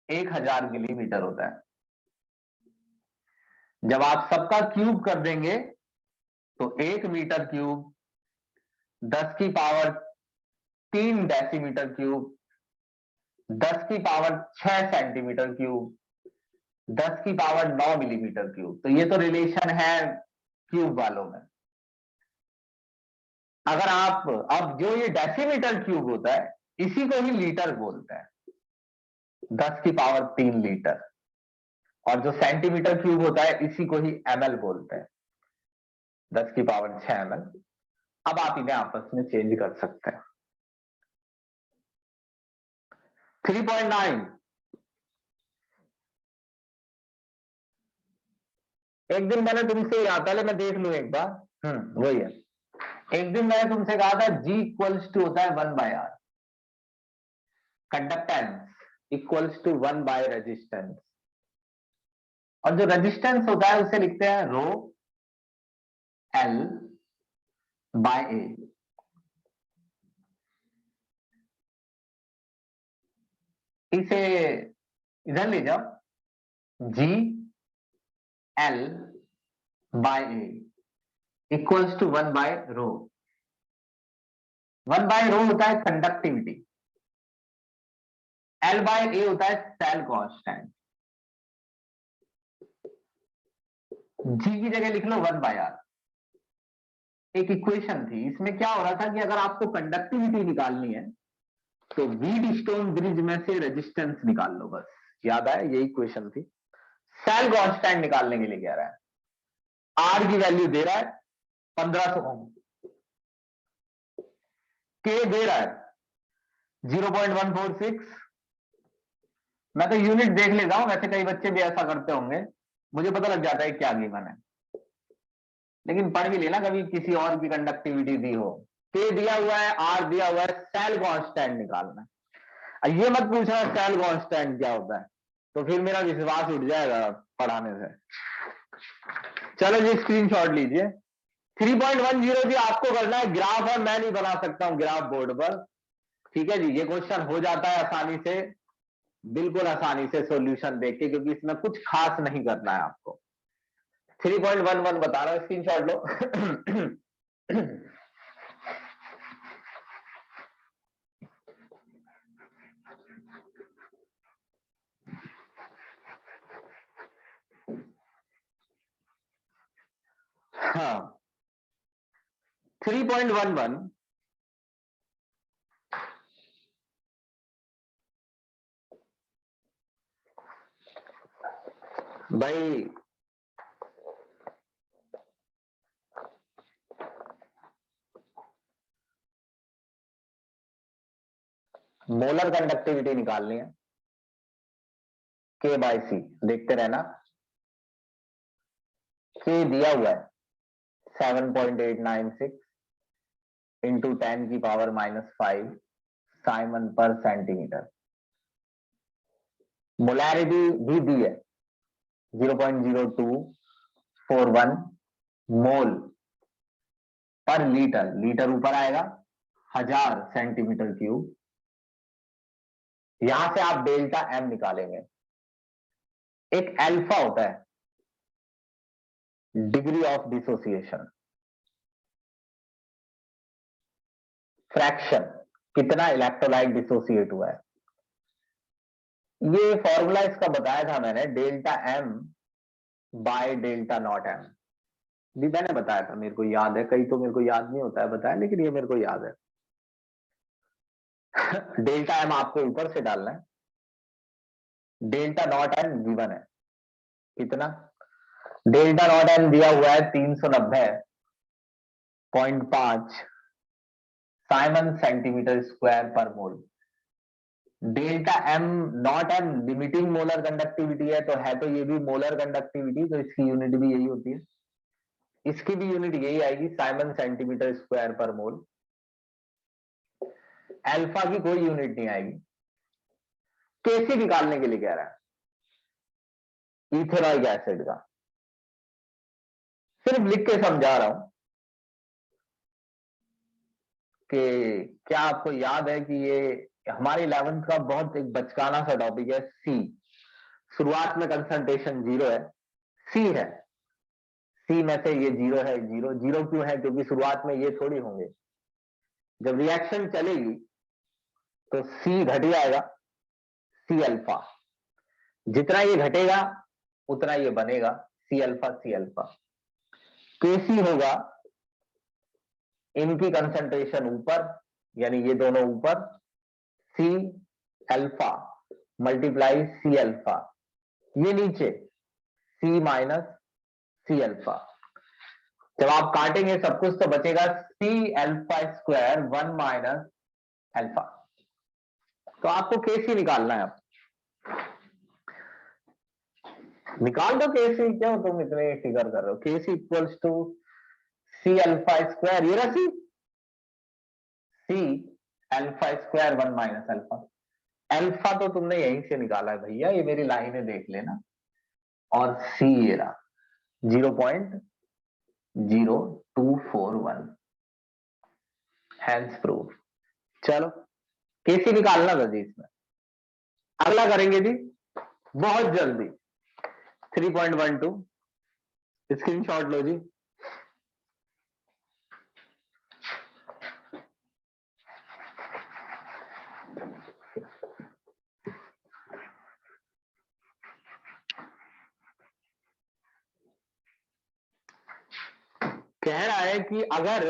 1000 मिलीमीटर होता है। जब आप सबका क्यूब कर देंगे तो 1 मीटर क्यूब 10 की पावर 3 डेसीमीटर क्यूब, 10 की पावर 6 सेंटीमीटर क्यूब, 10 की पावर 9 मिलीमीटर क्यूब। तो ये तो रिलेशन है क्यूब वालों में। अगर आप अब जो ये डेसीमीटर क्यूब होता है इसी को ही लीटर बोलते हैं, 10 की पावर 3 लीटर। और जो सेंटीमीटर क्यूब होता है इसी को ही ml बोलते हैं, 10 की पावर 6 ml। अब आप इन्हें आपस में चेंज कर सकते हैं। 3.9 एक दिन मैंने तुमसे याद, पहले मैं देख लूं एक बार। वही है। एक दिन मैंने तुमसे कहा था G इक्वल्स टू होता है 1/r, conductance equals to 1 by resistance, और जो रेजिस्टेंस होता है उसे लिखते हैं रो L बाय A। इसे इधर ले जाओ, G L by A equals to 1 by rho. 1 by rho होता है कंडक्टिविटी, L बाय A होता है सेल कांस्टेंट। G की जगह लिख लो 1/r। एक इक्वेशन थी, इसमें क्या हो रहा था कि अगर आपको कंडक्टिविटी निकालनी है तो व्हीटस्टोन ब्रिज में से रेजिस्टेंस निकाल लो, बस। याद आया? यही इक्वेशन थी। सेल कांस्टेंट निकालने के लिए कह रहा है, आर की वैल्यू दे रहा है 1500 ओम, के दे रहा है 0.146। मैं तो यूनिट देख लेता हूं, वैसे कई बच्चे भी ऐसा करते होंगे, मुझे पता लग जाता है क्या गिवन है। लेकिन पढ़ भी लेना कभी किसी और की कंडक्टिविटी दी हो। के दिया हुआ है, आर दिया हुआ है, सेल कांस्टेंट निकालना है। ये मत पूछना सेल कांस्टेंट क्या होता है, तो फिर मेरा विश्वास उठ जाएगा पढ़ाने से। चलो जी, स्क्रीनशॉट लीजिए। 3.10 जी आपको करना है, ग्राफ है, मैं नहीं बना सकता हूं ग्राफ बोर्ड पर। ठीक है जी, ये क्वेश्चन हो जाता है आसानी से, बिल्कुल आसानी से सॉल्यूशन देख के, क्योंकि इसमें कुछ खास नहीं करना है आपको। 3.11 बता रहा हूं, स्क्रीनशॉट लो। हाँ, 3.11 भाई मोलर कंडक्टिविटी निकालनी है, के बाई सी। देखते रहना, के दिया हुआ है 7.896 इंटू 10 की पावर -5 साइमन पर सेंटीमीटर। मोलैरिटी भी दी है 0.0241 मोल पर लीटर, लीटर ऊपर आएगा 1000 सेंटीमीटर क्यूब। यहां से आप डेल्टा एम निकालेंगे। एक अल्फा होता है, डिग्री ऑफ डिसोसिएशन, फ्रैक्शन, कितना इलेक्ट्रोलाइट डिसोसिएट हुआ है। ये फॉर्मूला इसका बताया था मैंने, delta M by delta naught M भी मैंने बताया था, मेरे को याद है। कई तो मेरे को याद नहीं होता है बताया, लेकिन ये मेरे को याद है। डेल्टा एम आपको ऊपर से डालना है, डेल्टा नॉट एम गिवन है कितना, डेल्टा नॉट एम दिया हुआ है 390.5 साइमन सेंटीमीटर स्क्वायर पर mole. Delta M naught M limiting molar conductivity है, तो ये भी मोलर कंडक्टिविटी, तो इसकी यूनिट भी यही होती है, इसकी भी यूनिट यही आएगी, साइमन सेंटीमीटर स्क्वायर पर मोल। अल्फा की कोई यूनिट नहीं आएगी। केसी निकालने के लिए कह रहा है इथेनॉइक एसिड का, सिर्फ लिख के समझा रहा हूं कि क्या आपको याद है कि ये हमारे 11th का बहुत एक बचकाना सा टॉपिक है, सी। शुरुआत में कंसंट्रेशन 0 है, सी है, सी में से ये 0 है, 0 0 क्यों है, क्योंकि शुरुआत में ये थोड़ी होंगे, जब रिएक्शन चलेगी तो सी घट जाएगा, सी अल्फा, जितना ये घटेगा उतना ये बनेगा सी अल्फा, सी अल्फा। केसी होगा इनकी कंसंट्रेशन ऊपर, यानी ये दोनों ऊपर, C alpha multiply C alpha, ये नीचे सी माइनस सी अल्फा। जब आप काटेंगे सब कुछ तो बचेगा C alpha square 1 minus alpha. तो आपको केसी निकालना है, आप निकाल दो केसी, क्यों तुम इतने फिगर कर रहे हो। KC equals to C alpha square, ये रहा C alpha square 1 minus alpha. Alpha तो तुमने यहीं से निकाला है भैया, ये मेरी लाइनें देख लेना, और सी ये रहा 0.0241, हैंस प्रूफ। चलो केसी निकालना था जी इसमें, अगला करेंगे जी बहुत जल्दी। 3.12 स्क्रीनशॉट लो जी। कह रहा है कि अगर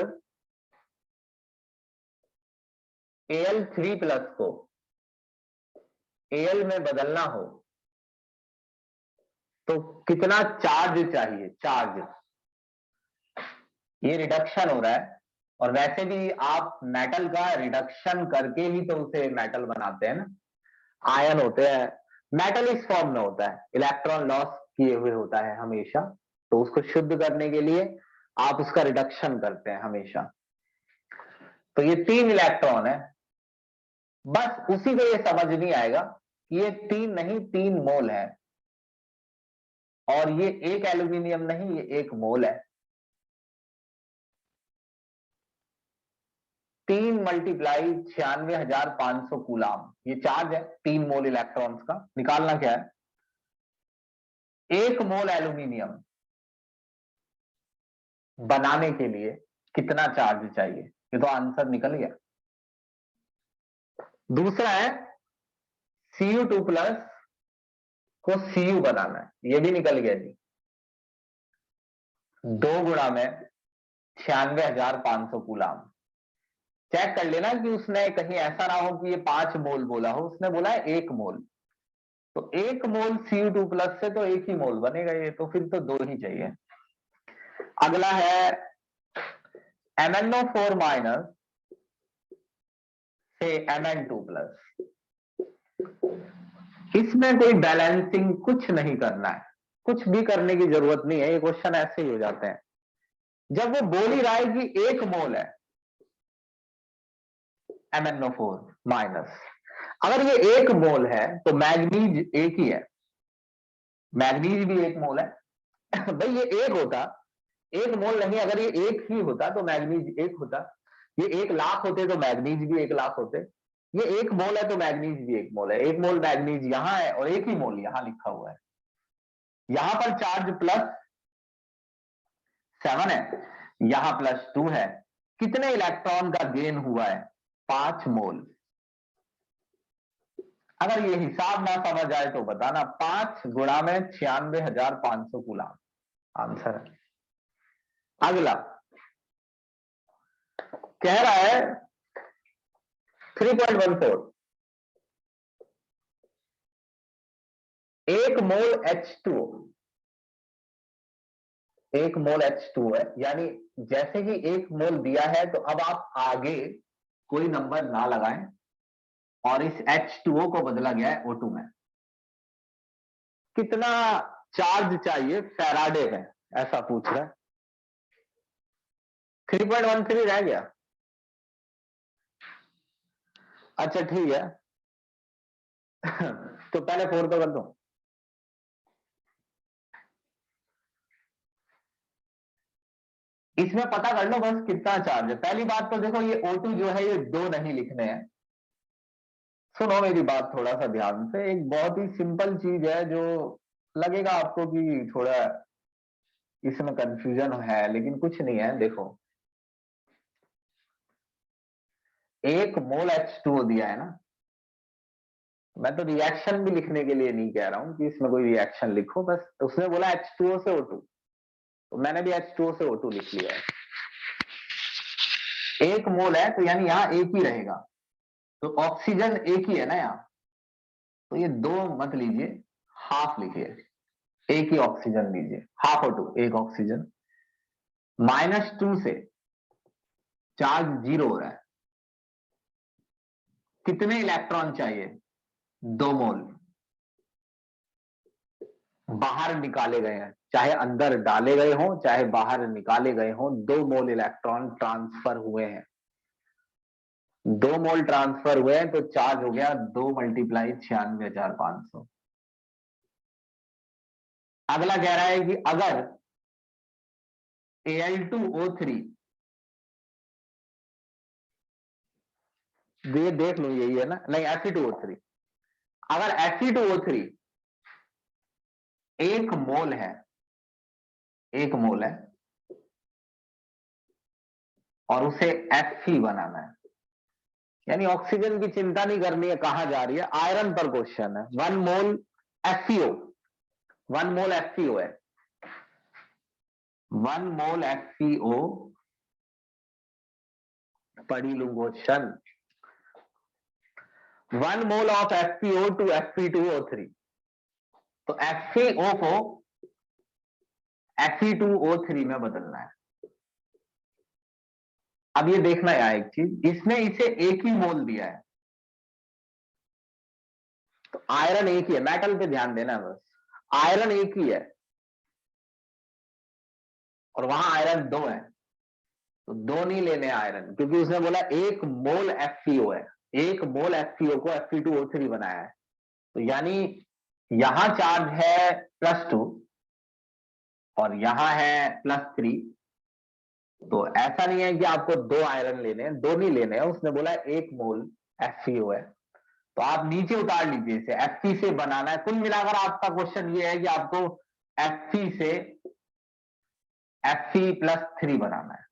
Al3+ को Al में बदलना हो तो कितना चार्ज चाहिए, चार्ज। ये रिडक्शन हो रहा है, और वैसे भी आप मेटल का रिडक्शन करके ही तो उसे मेटल बनाते हैं ना, आयन होते हैं, मेटल इस फॉर्म में होता है, इलेक्ट्रॉन लॉस किए हुए होता है हमेशा, तो उसको शुद्ध करने के लिए आप उसका रिडक्शन करते हैं हमेशा। तो ये 3 इलेक्ट्रॉन है, बस उसी को ये समझ नहीं आएगा कि ये 3 नहीं 3 मोल है, और ये एक एल्यूमिनियम नहीं, ये 1 मोल है। 3 मल्टीप्लाई 96,500 कूलाम ये चार्ज है 3 मोल इलेक्ट्रॉन्स का। निकालना क्या है, 1 मोल एल्यूमिनियम बनाने के लिए कितना चार्ज चाहिए, ये तो आंसर निकल गया। दूसरा है Cu2+ को Cu बनाना है, ये भी निकल गया जी। 2 गुणा में 96,500 कूलाम। चेक कर लेना कि उसने कहीं ऐसा ना हो कि ये 5 मोल बोला हो, उसने बोला है 1 मोल, तो 1 मोल Cu2+ से तो 1 ही मोल बनेगा, ये तो फिर तो 2 ही चाहिए। अगला है MnO4- से Mn2+। इसमें कोई बैलेंसिंग कुछ नहीं करना है, कुछ भी करने की जरूरत नहीं है, ये क्वेश्चन ऐसे ही हो जाते हैं। जब वो बोल ही रहा है कि 1 मोल है MnO4-, अगर ये 1 मोल है तो मैग्नीज 1 ही है, मैग्नीज भी 1 मोल है। भाई ये 1 होता एक मोल नहीं, अगर ये एक ही होता तो मैग्नीज एक होता, ये 1,00,000 होते तो मैग्नीज भी 1,00,000 होते। ये एक मोल है तो मैग्नीज भी एक मोल है। एक मोल मैग्नीज यहां है और एक ही मोल यहां लिखा हुआ है। यहां पर चार्ज +7 है, यहां +2 है। कितने इलेक्ट्रॉन का गेन हुआ है? 5 मोल। अगर ये हिसाब ना समझ आए तो बताना। 5 गुणा में 96,500 कूलम आंसर है। अगला कह रहा है 3.14, 1 मोल H2O, 1 मोल H2O है, यानी जैसे ही 1 मोल दिया है तो अब आप आगे कोई नंबर ना लगाएं और इस H2O को बदला गया है O2 में। कितना चार्ज चाहिए फैराडे में, ऐसा पूछ रहा है। 3.13 रह गया। अच्छा ठीक है तो पहले 4 तो कर दो। इसमें पता कर लो बस कितना चार्ज है। पहली बात तो देखो ये O2 जो है ये 2 नहीं लिखने हैं। सुनो मेरी बात थोड़ा सा ध्यान से। एक बहुत ही सिंपल चीज है जो लगेगा आपको कि थोड़ा इसमें कंफ्यूजन है, लेकिन कुछ नहीं है। देखो 1 मोल H2O दिया है ना, मैं तो रिएक्शन भी लिखने के लिए नहीं कह रहा हूं कि इसमें कोई रिएक्शन लिखो, बस उसने बोला H2O से O2, तो मैंने भी H2O से O2 लिख लिया है। 1 मोल है तो यानी यहां एक ही रहेगा, तो ऑक्सीजन एक ही है ना यहाँ, तो ये 2 मत लीजिए, हाफ लिखिए। एक ही ऑक्सीजन लीजिए, हाफ O2, एक ऑक्सीजन। -2 से चार्ज 0 हो रहा है। कितने इलेक्ट्रॉन चाहिए? 2 मोल बाहर निकाले गए हैं, चाहे अंदर डाले गए हों चाहे बाहर निकाले गए हों, 2 मोल इलेक्ट्रॉन ट्रांसफर हुए हैं। 2 मोल ट्रांसफर हुए हैं तो चार्ज हो गया 2 × 96,500। अगला कह रहा है कि अगर Al2O3, ये देख लो यही है ना, नहीं Fe2O3, अगर Fe2O3 1 मोल है, 1 मोल है और उसे Fe बनाना है, यानी ऑक्सीजन की चिंता नहीं करनी है कहां जा रही है, आयरन पर क्वेश्चन है। 1 मोल FeO, 1 मोल FeO है, 1 मोल FeO, पढ़ी लू question. 1 mole of FeO to Fe2O3, तो FeO को Fe2O3 में बदलना है। अब ये देखना है एक चीज, इसने इसे 1 ही मोल दिया है, तो आयरन एक ही है, मेटल पे ध्यान देना बस, आयरन एक ही है और वहां आयरन 2 है, तो 2 नहीं लेने आयरन, क्योंकि उसने बोला 1 मोल FeO है, 1 मोल FeO को Fe2O3 बनाया है, तो यानी यहां चार्ज है +2 और यहां है +3, तो ऐसा नहीं है कि आपको 2 आयरन लेने हैं, 2 नहीं लेने हैं, उसने बोला 1 मोल FeO है, तो आप नीचे उतार लीजिए इसे, Fe से बनाना है। कुल मिलाकर आपका क्वेश्चन ये है कि आपको Fe से Fe+3 बनाना है,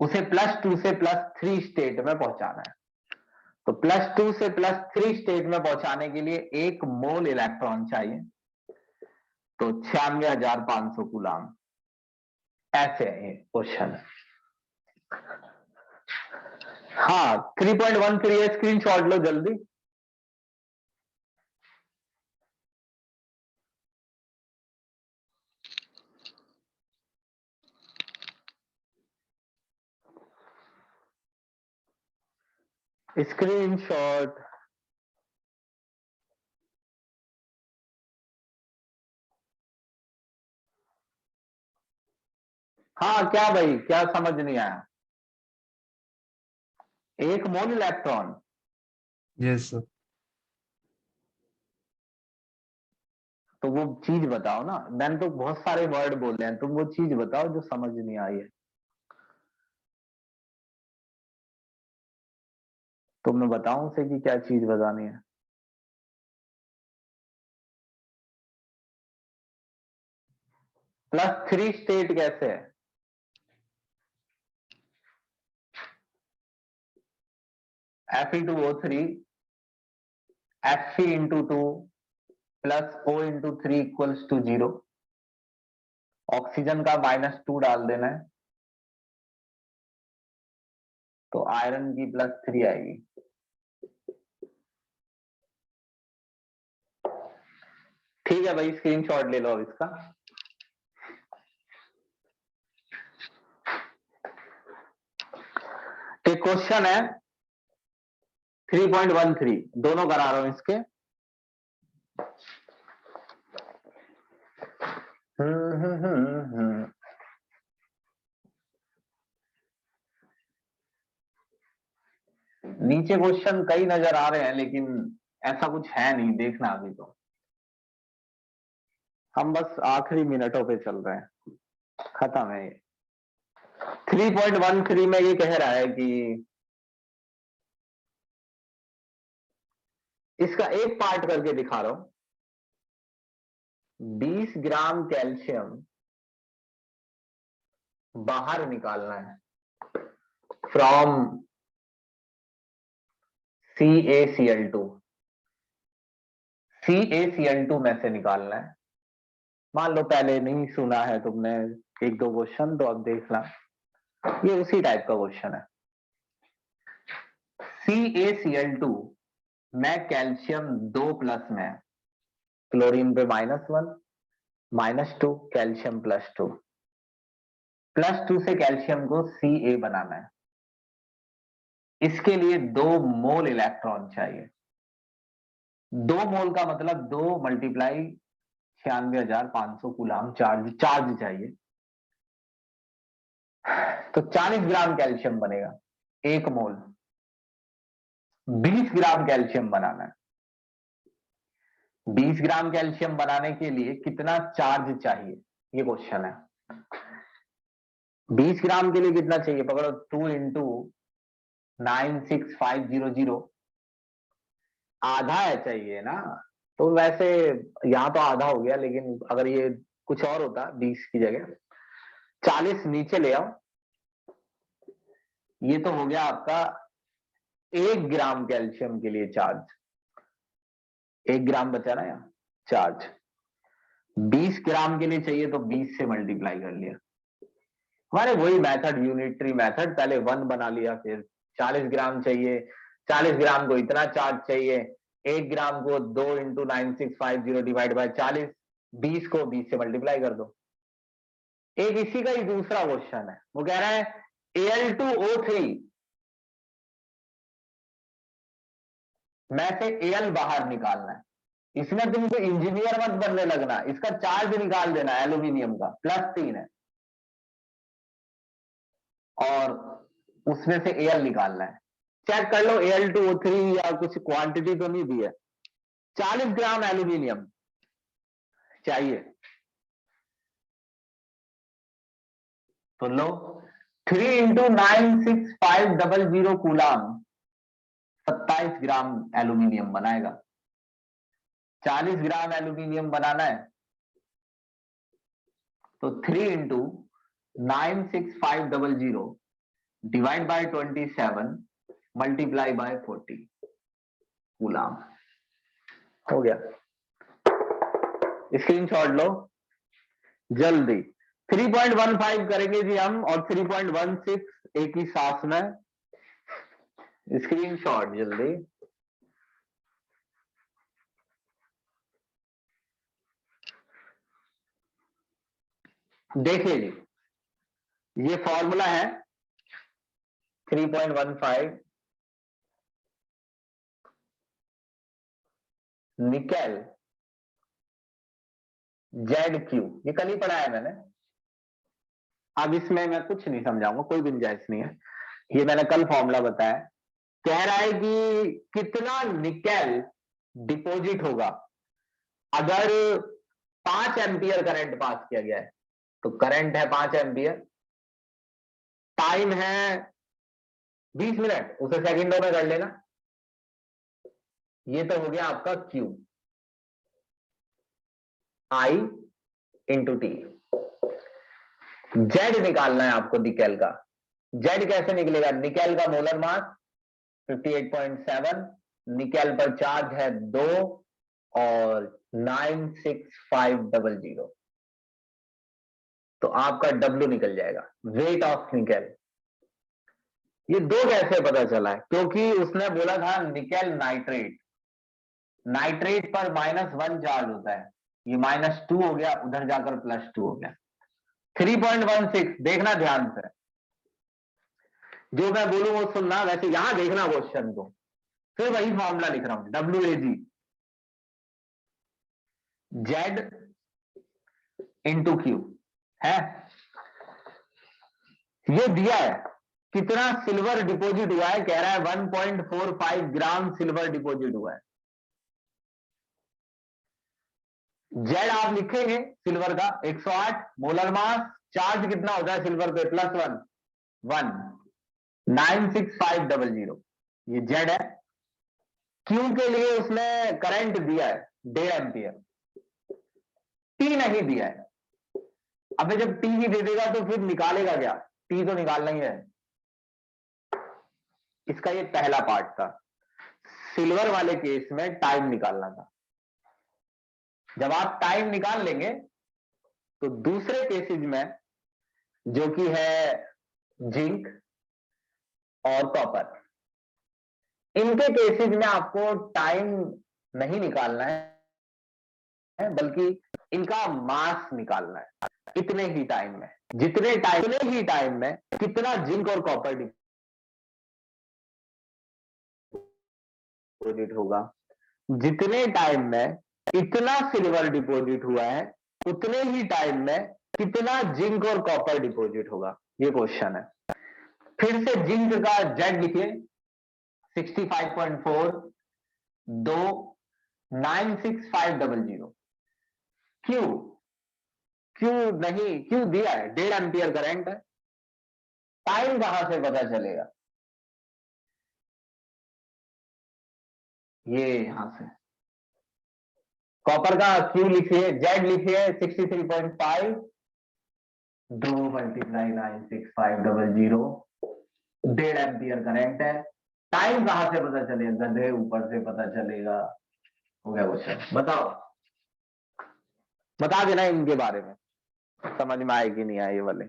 उसे +2 से +3 स्टेट में पहुंचाना है। तो +2 से +3 स्टेट में पहुंचाने के लिए 1 मोल इलेक्ट्रॉन चाहिए, तो 96,500 कूलम। ऐसे है ये क्वेश्चन। हाँ 3.13 है, स्क्रीनशॉट लो जल्दी। स्क्रीनशॉट। हाँ क्या भाई, क्या समझ नहीं आया? 1 मोल इलेक्ट्रॉन, यस सर। तो वो चीज बताओ ना, मैंने तो बहुत सारे वर्ड बोले हैं, तुम वो चीज बताओ जो समझ नहीं आई है। तो मैं बताऊं उसे कि क्या चीज बतानी है? +3 स्टेट कैसे है? Fe2O3 Fe/2 + O/3 = 0। ऑक्सीजन का -2 डाल देना है, तो आयरन की +3 आएगी। ठीक है भाई, स्क्रीनशॉट ले लो अब इसका। एक क्वेश्चन है 3.13, दोनों करा रहा हूं इसके। नीचे क्वेश्चन कई नजर आ रहे हैं, लेकिन ऐसा कुछ है नहीं, देखना अभी तो हम बस आखिरी मिनटों पे चल रहे हैं, खत्म है ये। 3.13 में ये कह रहा है कि इसका एक पार्ट करके दिखा रहा हूं। 20 ग्राम कैल्शियम बाहर निकालना है फ्रॉम CaCl2। CaCl2 में से निकालना है। मान लो पहले नहीं सुना है तुमने एक दो क्वेश्चन, तो अब देखना, ये उसी टाइप का क्वेश्चन है। CaCl2 में कैल्शियम 2+ में, क्लोरीन पे -1 -2, कैल्शियम +2, +2 से कैल्शियम को Ca बनाना है। इसके लिए 2 मोल इलेक्ट्रॉन चाहिए। 2 मोल का मतलब 2 × 96,500 कूलाम चार्ज चाहिए। तो 40 ग्राम कैल्शियम बनेगा, 1 मोल। 20 ग्राम कैल्शियम बनाना है। 20 ग्राम कैल्शियम बनाने के लिए कितना चार्ज चाहिए, ये क्वेश्चन है। 20 ग्राम के लिए कितना चाहिए, पकड़ो, 2 × 96500, आधा है चाहिए ना। तो वैसे यहां तो आधा हो गया, लेकिन अगर ये कुछ और होता 20 की जगह 40 नीचे ले आओ, ये तो हो गया आपका 1 ग्राम कैल्शियम के लिए चार्ज। 1 ग्राम बचा ना यहाँ चार्ज। 20 ग्राम के लिए चाहिए तो 20 से मल्टीप्लाई कर लिया। हमारे वही मेथड, यूनिटरी मेथड, पहले 1 बना लिया, फिर 40 ग्राम चाहिए, 40 ग्राम को इतना चार्ज चाहिए, 1 ग्राम को 2 × 9650 डिवाइड बाय 40, 20 को 20 से मल्टीप्लाई कर दो। एक इसी का ही दूसरा क्वेश्चन है, वो कह रहा है Al2O3 में से Al बाहर निकालना है। इसमें तुमको इंजीनियर मत बनने लगना, इसका चार्ज निकाल देना एल्यूमिनियम का, +3 है, और उसमें से Al निकालना है। चेक कर लो Al2O3 या कुछ क्वांटिटी तो नहीं दी है। 40 ग्राम एल्यूमिनियम चाहिए, तो लो 3 × 96500 कूलाम 27 ग्राम एल्यूमिनियम बनाएगा। 40 ग्राम एल्यूमिनियम बनाना है, तो 3 × 96500 divide by 27 multiply by 40 coulomb हो गया। स्क्रीनशॉट लो जल्दी। 3.15 करेंगे जी हम, और 3.16 एक ही सांस में। स्क्रीनशॉट जल्दी। देखिए जी, ये फॉर्मूला है 3.15 निकेल ZQ, ये कल ही पढ़ा है मैंने। अब इसमें मैं कुछ नहीं समझाऊंगा, कोई गुंजाइश नहीं है, ये मैंने कल फॉर्मूला बताया। कह रहा है कि कितना निकेल डिपॉजिट होगा अगर 5 एम्पियर करंट पास किया गया है, तो करंट है 5 एम्पियर, टाइम है 20 मिनट, उसे सेकंडों में कर लेना। ये तो हो गया आपका Q, I into T. Z निकालना है आपको निकेल का। जेड कैसे निकलेगा? निकेल का मोलर मास 58.7, निकेल पर चार्ज है 2 और 96500, तो आपका W निकल जाएगा, वेट ऑफ निकेल। ये 2 कैसे पता चला है? क्योंकि उसने बोला था निकेल नाइट्रेट, नाइट्रेट पर -1 चार्ज होता है, ये -2 हो गया, उधर जाकर +2 हो गया। 3.16 देखना ध्यान से, जो मैं बोलूं वो सुनना, वैसे यहां देखना क्वेश्चन को, फिर वही फॉर्मूला लिख रहा हूं, WAG जेड इंटू Q है। ये दिया है कितना सिल्वर डिपॉजिट हुआ है, कह रहा है 1.45 ग्राम सिल्वर डिपॉजिट हुआ है। जेड आप लिखेंगे सिल्वर का 108 मोलर मास, चार्ज कितना होता है सिल्वर पे? +1, 96500, ये जेड है। क्यू के लिए उसने करंट दिया है 1.5 एम्पियर, टी नहीं दिया है। अबे जब टी ही दे देगा तो फिर निकालेगा क्या? टी तो निकालना ही है। इसका ये पहला पार्ट था, सिल्वर वाले केस में टाइम निकालना था। जब आप टाइम निकाल लेंगे तो दूसरे केसेस में, जो कि है जिंक और कॉपर, इनके केसेस में आपको टाइम नहीं निकालना है, बल्कि इनका मास निकालना है। इतने ही टाइम में, जितने ही टाइम में कितना जिंक और कॉपर डिपॉजिट होगा, जितने टाइम में इतना सिल्वर डिपॉजिट हुआ है, उतने ही टाइम में कितना जिंक और कॉपर डिपॉजिट होगा, ये क्वेश्चन है। फिर से जिंक का जेड लिखिए 65.4, 2 96500। क्यों नहीं, क्यों दिया है 1.5 एम्पियर करंट है, टाइम कहां से पता चलेगा? ये यहां से कॉपर का क्यू लिखिए, जेड लिखिए 63.5, 2 × 96500, 1.5 एम्पियर करंट है। टाइम कहां से पता चलेगा? गधे ऊपर से पता चलेगा। हो गया क्वेश्चन। बताओ, बता देना इनके बारे में, समझ में आए कि नहीं आए ये वाले।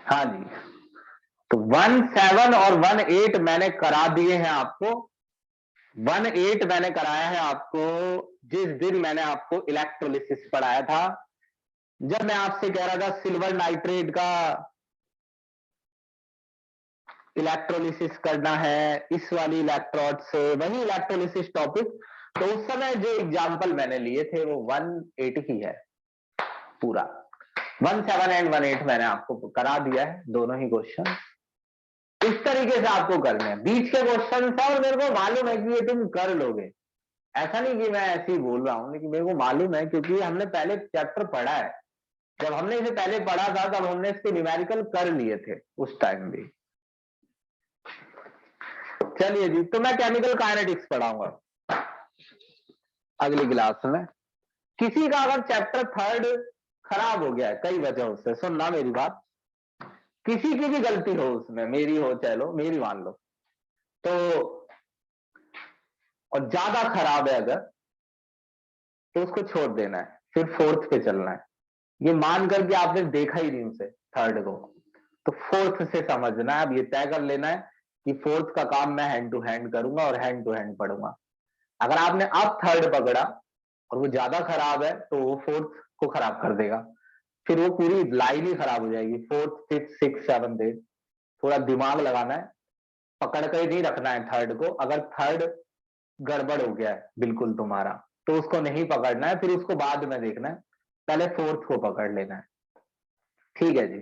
हाँ जी, तो 17 और 18 मैंने करा दिए हैं आपको। 18 मैंने कराया है आपको जिस दिन मैंने आपको इलेक्ट्रोलिसिस पढ़ाया था, जब मैं आपसे कह रहा था सिल्वर नाइट्रेट का इलेक्ट्रोलिसिस करना है इस वाली इलेक्ट्रोड से, वही इलेक्ट्रोलिसिस टॉपिक। तो उस समय जो एग्जाम्पल मैंने लिए थे वो 18 ही है पूरा। 17 एंड 18 मैंने आपको करा दिया है, दोनों ही क्वेश्चन इस तरीके से आपको करने हैं। बीच के क्वेश्चन था और मेरे को मालूम है कि ये तुम कर लोगे, ऐसा नहीं कि मैं ऐसे ही बोल रहा हूं, लेकिन मेरे को मालूम है क्योंकि हमने पहले चैप्टर पढ़ा है। जब हमने इसे पहले पढ़ा था तब हमने इसके न्यूमेरिकल कर लिए थे उस टाइम भी। चलिए जी, तो मैं केमिकल काइनेटिक्स पढ़ाऊंगा अगली क्लास में। किसी का अगर चैप्टर 3 खराब हो गया है कई वजहों से, सुनना मेरी बात, किसी की भी गलती हो उसमें, मेरी हो चलो, मेरी मान लो तो, और ज्यादा खराब है अगर, तो उसको छोड़ देना है, फिर 4th पे चलना है। ये मान करके आपने देखा ही नहीं उसे 3rd को, तो 4th से समझना है। अब ये तय कर लेना है कि 4th का काम मैं हैंड टू हैंड करूंगा और हैंड टू हैंड पढ़ूंगा। अगर आपने अब 3rd पकड़ा और वो ज्यादा खराब है तो वो 4th को खराब कर देगा, फिर वो पूरी लाइन ही खराब हो जाएगी। 4th 5th 6th 7th 8th थोड़ा दिमाग लगाना है, पकड़ कर ही नहीं रखना है 3rd को। अगर 3rd गड़बड़ हो गया है बिल्कुल तुम्हारा, तो उसको नहीं पकड़ना है, फिर उसको बाद में देखना है, पहले 4th को पकड़ लेना है। ठीक है जी।